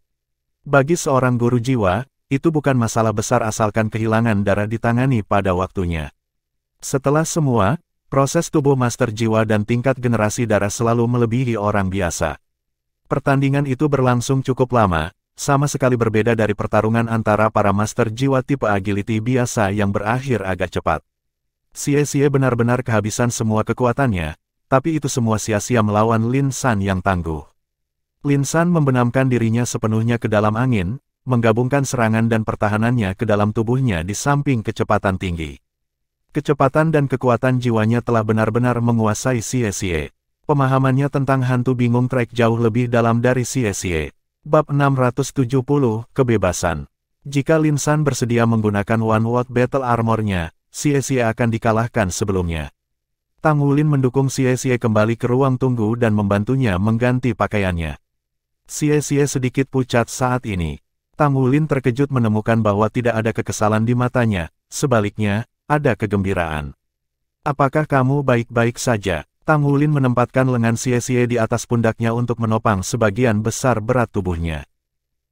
Bagi seorang guru jiwa, itu bukan masalah besar asalkan kehilangan darah ditangani pada waktunya. Setelah semua, proses tubuh master jiwa dan tingkat generasi darah selalu melebihi orang biasa. Pertandingan itu berlangsung cukup lama. Sama sekali berbeda dari pertarungan antara para master jiwa tipe agility biasa yang berakhir agak cepat. Xie benar-benar kehabisan semua kekuatannya, tapi itu semua sia-sia melawan Lin San yang tangguh. Lin San membenamkan dirinya sepenuhnya ke dalam angin, menggabungkan serangan dan pertahanannya ke dalam tubuhnya di samping kecepatan tinggi. Kecepatan dan kekuatan jiwanya telah benar-benar menguasai Xie. Pemahamannya tentang hantu bingung trek jauh lebih dalam dari Xie. Bab 670, Kebebasan. Jika Lin San bersedia menggunakan One World Battle Armor-nya, Xie akan dikalahkan sebelumnya. Tang Wulin mendukung Xie kembali ke ruang tunggu dan membantunya mengganti pakaiannya. Xie sedikit pucat saat ini. Tang Wulin terkejut menemukan bahwa tidak ada kekesalan di matanya, sebaliknya, ada kegembiraan. Apakah kamu baik-baik saja? Tang Wulin menempatkan lengan Xie di atas pundaknya untuk menopang sebagian besar berat tubuhnya.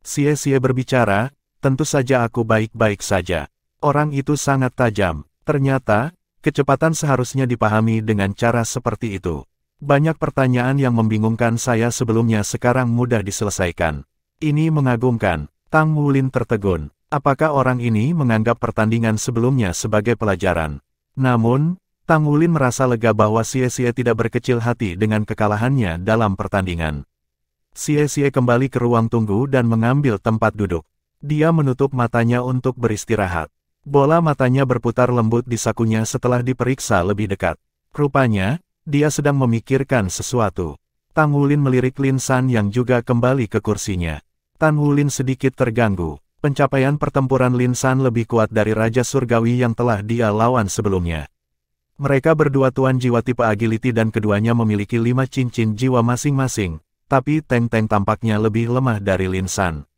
Xie berbicara, tentu saja aku baik-baik saja. Orang itu sangat tajam. Ternyata, kecepatan seharusnya dipahami dengan cara seperti itu. Banyak pertanyaan yang membingungkan saya sebelumnya sekarang mudah diselesaikan. Ini mengagumkan. Tang Wulin tertegun. Apakah orang ini menganggap pertandingan sebelumnya sebagai pelajaran? Namun, Tang Wulin merasa lega bahwa Xie tidak berkecil hati dengan kekalahannya dalam pertandingan. Xie kembali ke ruang tunggu dan mengambil tempat duduk. Dia menutup matanya untuk beristirahat. Bola matanya berputar lembut di sakunya setelah diperiksa lebih dekat. Rupanya, dia sedang memikirkan sesuatu. Tang Wulin melirik Lin San yang juga kembali ke kursinya. Tang Wulin sedikit terganggu. Pencapaian pertempuran Lin San lebih kuat dari Raja Surgawi yang telah dia lawan sebelumnya. Mereka berdua tuan jiwa tipe agility dan keduanya memiliki 5 cincin jiwa masing-masing, tapi Teng tampaknya lebih lemah dari Lin San.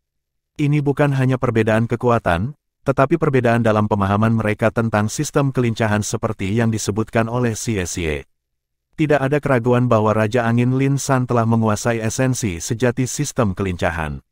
Ini bukan hanya perbedaan kekuatan, tetapi perbedaan dalam pemahaman mereka tentang sistem kelincahan seperti yang disebutkan oleh Xie. Tidak ada keraguan bahwa Raja Angin Lin San telah menguasai esensi sejati sistem kelincahan.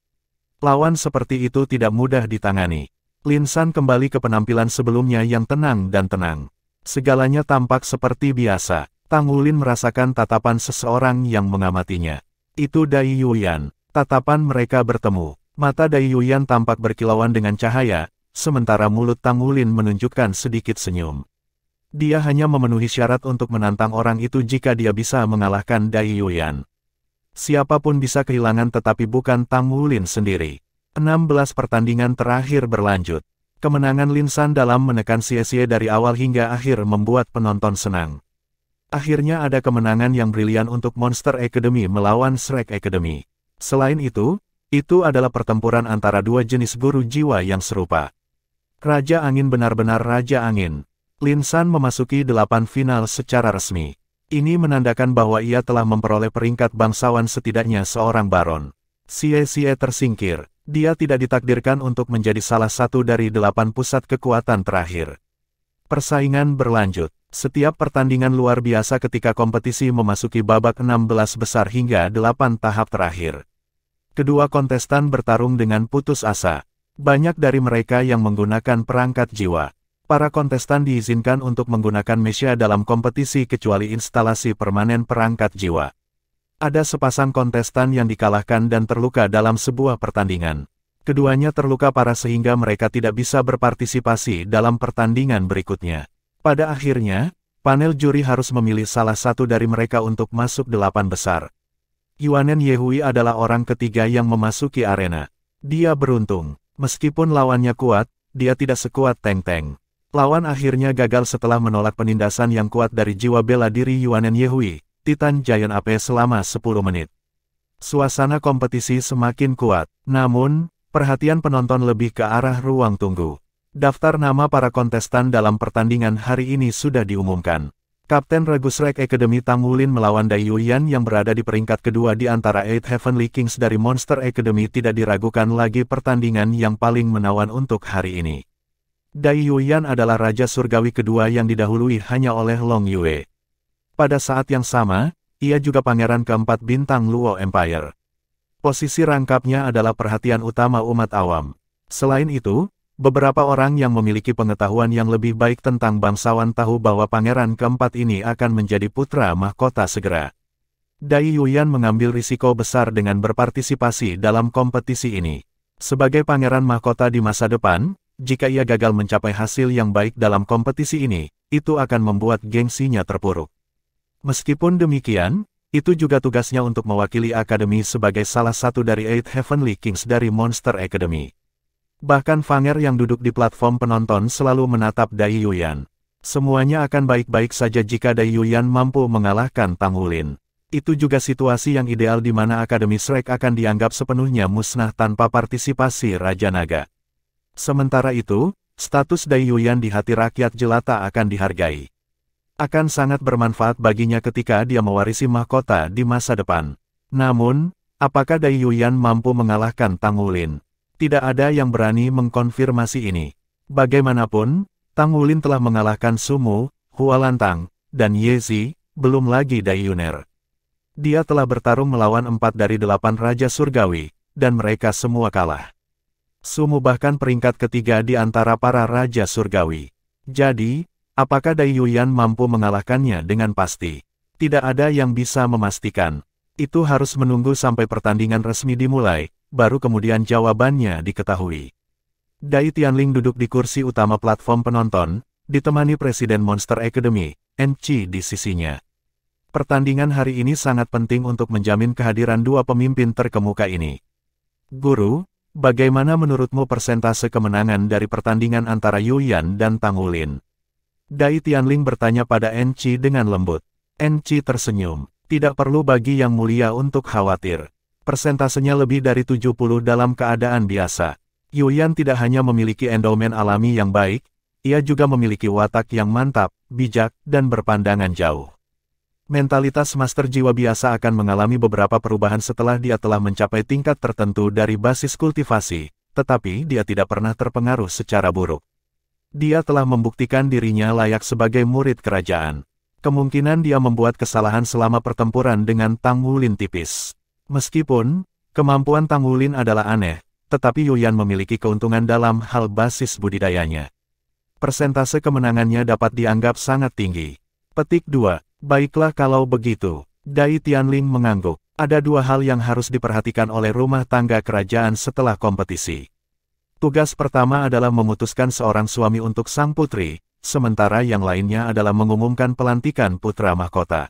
Lawan seperti itu tidak mudah ditangani. Lin San kembali ke penampilan sebelumnya yang tenang dan tenang. Segalanya tampak seperti biasa. Tang Wulin merasakan tatapan seseorang yang mengamatinya. Itu Dai Yuyan. Tatapan mereka bertemu. Mata Dai Yuyan tampak berkilauan dengan cahaya, sementara mulut Tang Wulin menunjukkan sedikit senyum. Dia hanya memenuhi syarat untuk menantang orang itu jika dia bisa mengalahkan Dai Yuyan. Siapapun bisa kehilangan tetapi bukan Tang Wulin sendiri. 16 pertandingan terakhir berlanjut. Kemenangan Lin San dalam menekan Xie dari awal hingga akhir membuat penonton senang. Akhirnya ada kemenangan yang brilian untuk Monster Academy melawan Shrek Academy. Selain itu adalah pertempuran antara dua jenis guru jiwa yang serupa. Raja Angin benar-benar Raja Angin. Lin San memasuki 8 final secara resmi. Ini menandakan bahwa ia telah memperoleh peringkat bangsawan setidaknya seorang baron. Xie tersingkir. Dia tidak ditakdirkan untuk menjadi salah satu dari 8 pusat kekuatan terakhir. Persaingan berlanjut. Setiap pertandingan luar biasa ketika kompetisi memasuki babak 16 besar hingga 8 tahap terakhir. Kedua kontestan bertarung dengan putus asa. Banyak dari mereka yang menggunakan perangkat jiwa. Para kontestan diizinkan untuk menggunakan Mesya dalam kompetisi kecuali instalasi permanen perangkat jiwa. Ada sepasang kontestan yang dikalahkan dan terluka dalam sebuah pertandingan. Keduanya terluka parah sehingga mereka tidak bisa berpartisipasi dalam pertandingan berikutnya. Pada akhirnya, panel juri harus memilih salah satu dari mereka untuk masuk 8 besar. Yuanen Yehui adalah orang ketiga yang memasuki arena. Dia beruntung. Meskipun lawannya kuat, dia tidak sekuat Teng. Lawan akhirnya gagal setelah menolak penindasan yang kuat dari jiwa bela diri Yuanen Yehui, Titan Giant Ape selama 10 menit. Suasana kompetisi semakin kuat, namun, perhatian penonton lebih ke arah ruang tunggu. Daftar nama para kontestan dalam pertandingan hari ini sudah diumumkan. Kapten Regu Shrek Academy Tang Wulin melawan Dai Yuyan yang berada di peringkat kedua di antara 8 Heavenly Kings dari Monster Academy tidak diragukan lagi pertandingan yang paling menawan untuk hari ini. Dai Yuyan adalah Raja Surgawi kedua yang didahului hanya oleh Long Yue. Pada saat yang sama, ia juga pangeran keempat bintang Luo Empire. Posisi rangkapnya adalah perhatian utama umat awam. Selain itu, beberapa orang yang memiliki pengetahuan yang lebih baik tentang bangsawan tahu bahwa pangeran keempat ini akan menjadi putra mahkota segera. Dai Yuyan mengambil risiko besar dengan berpartisipasi dalam kompetisi ini. Sebagai pangeran mahkota di masa depan, jika ia gagal mencapai hasil yang baik dalam kompetisi ini, itu akan membuat gengsinya terpuruk. Meskipun demikian, itu juga tugasnya untuk mewakili akademi sebagai salah satu dari 8 Heavenly Kings dari Monster Academy. Bahkan Fanger yang duduk di platform penonton selalu menatap Dai Yuyan. Semuanya akan baik-baik saja jika Dai Yuyan mampu mengalahkan Tang Wulin. Itu juga situasi yang ideal di mana Akademi Shrek akan dianggap sepenuhnya musnah tanpa partisipasi Raja Naga. Sementara itu, status Dai Yuyan di hati rakyat jelata akan dihargai. Akan sangat bermanfaat baginya ketika dia mewarisi mahkota di masa depan. Namun, apakah Dai Yuyan mampu mengalahkan Tang Wulin? Tidak ada yang berani mengkonfirmasi ini. Bagaimanapun, Tang Wulin telah mengalahkan Sumu, Hua Lantang, dan Ye Zi, belum lagi Dai Yuner. Dia telah bertarung melawan 4 dari 8 Raja Surgawi, dan mereka semua kalah. Sumu bahkan peringkat ketiga di antara para Raja Surgawi. Jadi, apakah Dai Yuyan mampu mengalahkannya dengan pasti? Tidak ada yang bisa memastikan. Itu harus menunggu sampai pertandingan resmi dimulai, baru kemudian jawabannya diketahui. Dai Tianling duduk di kursi utama platform penonton, ditemani Presiden Monster Academy, Enchi di sisinya. Pertandingan hari ini sangat penting untuk menjamin kehadiran dua pemimpin terkemuka ini. Guru, bagaimana menurutmu persentase kemenangan dari pertandingan antara Yuyan dan Tang Wulin? Dai Tianling bertanya pada Enchi dengan lembut. Enchi tersenyum. Tidak perlu bagi Yang Mulia untuk khawatir. Persentasenya lebih dari 70 dalam keadaan biasa. Yuyan tidak hanya memiliki endowment alami yang baik, ia juga memiliki watak yang mantap, bijak, dan berpandangan jauh. Mentalitas master jiwa biasa akan mengalami beberapa perubahan setelah dia telah mencapai tingkat tertentu dari basis kultivasi, tetapi dia tidak pernah terpengaruh secara buruk. Dia telah membuktikan dirinya layak sebagai murid kerajaan. Kemungkinan dia membuat kesalahan selama pertempuran dengan Tang Wulin tipis. Meskipun, kemampuan Tang Wulin adalah aneh, tetapi Yuyan memiliki keuntungan dalam hal basis budidayanya. Persentase kemenangannya dapat dianggap sangat tinggi. Petik 2. Baiklah kalau begitu. Dai Tianling mengangguk. Ada dua hal yang harus diperhatikan oleh rumah tangga kerajaan setelah kompetisi. Tugas pertama adalah memutuskan seorang suami untuk sang putri, sementara yang lainnya adalah mengumumkan pelantikan putra mahkota.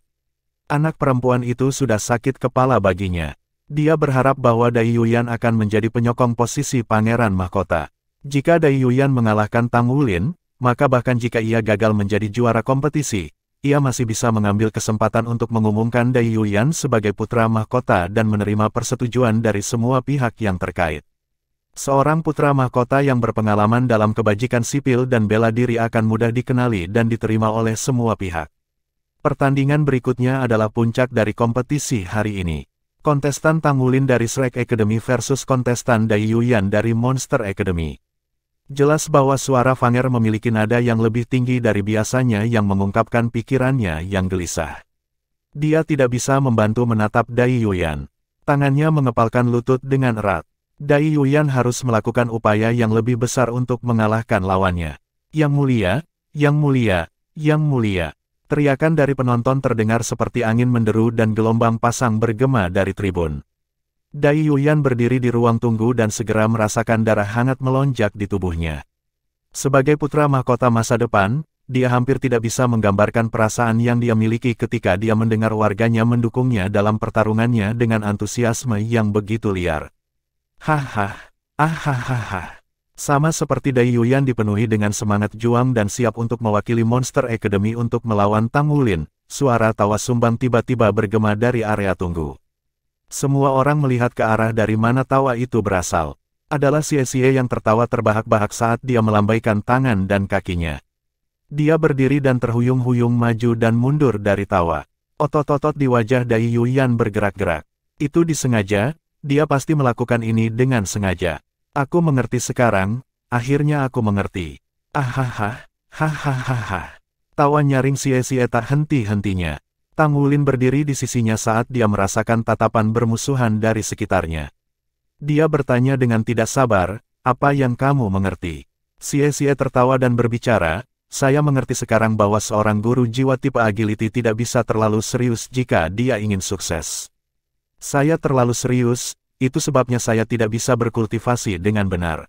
Anak perempuan itu sudah sakit kepala baginya. Dia berharap bahwa Dai Yuyan akan menjadi penyokong posisi pangeran mahkota. Jika Dai Yuyan mengalahkan Tang Wulin, maka bahkan jika ia gagal menjadi juara kompetisi, ia masih bisa mengambil kesempatan untuk mengumumkan Dai Yuyan sebagai putra mahkota dan menerima persetujuan dari semua pihak yang terkait. Seorang putra mahkota yang berpengalaman dalam kebajikan sipil dan bela diri akan mudah dikenali dan diterima oleh semua pihak. Pertandingan berikutnya adalah puncak dari kompetisi hari ini. Kontestan Tang Wulin dari Shrek Academy versus kontestan Dai Yuyan dari Monster Academy. Jelas bahwa suara Fanger memiliki nada yang lebih tinggi dari biasanya yang mengungkapkan pikirannya yang gelisah. Dia tidak bisa membantu menatap Dai Yuyan. Tangannya mengepalkan lutut dengan erat. Dai Yuyan harus melakukan upaya yang lebih besar untuk mengalahkan lawannya. Yang mulia, yang mulia, yang mulia. Teriakan dari penonton terdengar seperti angin menderu dan gelombang pasang bergema dari tribun. Dai Yuyan berdiri di ruang tunggu dan segera merasakan darah hangat melonjak di tubuhnya. Sebagai putra mahkota masa depan, dia hampir tidak bisa menggambarkan perasaan yang dia miliki ketika dia mendengar warganya mendukungnya dalam pertarungannya dengan antusiasme yang begitu liar. Hahaha, ahahaha. Sama seperti Dai Yuyan dipenuhi dengan semangat juang dan siap untuk mewakili Monster Academy untuk melawan Tang Wulin, suara tawa sumbang tiba-tiba bergema dari area tunggu. Semua orang melihat ke arah dari mana tawa itu berasal. Adalah Xie yang tertawa terbahak-bahak saat dia melambaikan tangan dan kakinya. Dia berdiri dan terhuyung-huyung maju dan mundur dari tawa. Otot-otot di wajah Dai Yuyan bergerak-gerak. Itu disengaja, dia pasti melakukan ini dengan sengaja. Aku mengerti sekarang, akhirnya aku mengerti. Ahaha, hahaha. Tawa nyaring Xie tak henti-hentinya. Tang Wulin berdiri di sisinya saat dia merasakan tatapan bermusuhan dari sekitarnya. Dia bertanya dengan tidak sabar, apa yang kamu mengerti? Xie tertawa dan berbicara, saya mengerti sekarang bahwa seorang guru jiwa tipe agility tidak bisa terlalu serius jika dia ingin sukses. Saya terlalu serius, itu sebabnya saya tidak bisa berkultivasi dengan benar.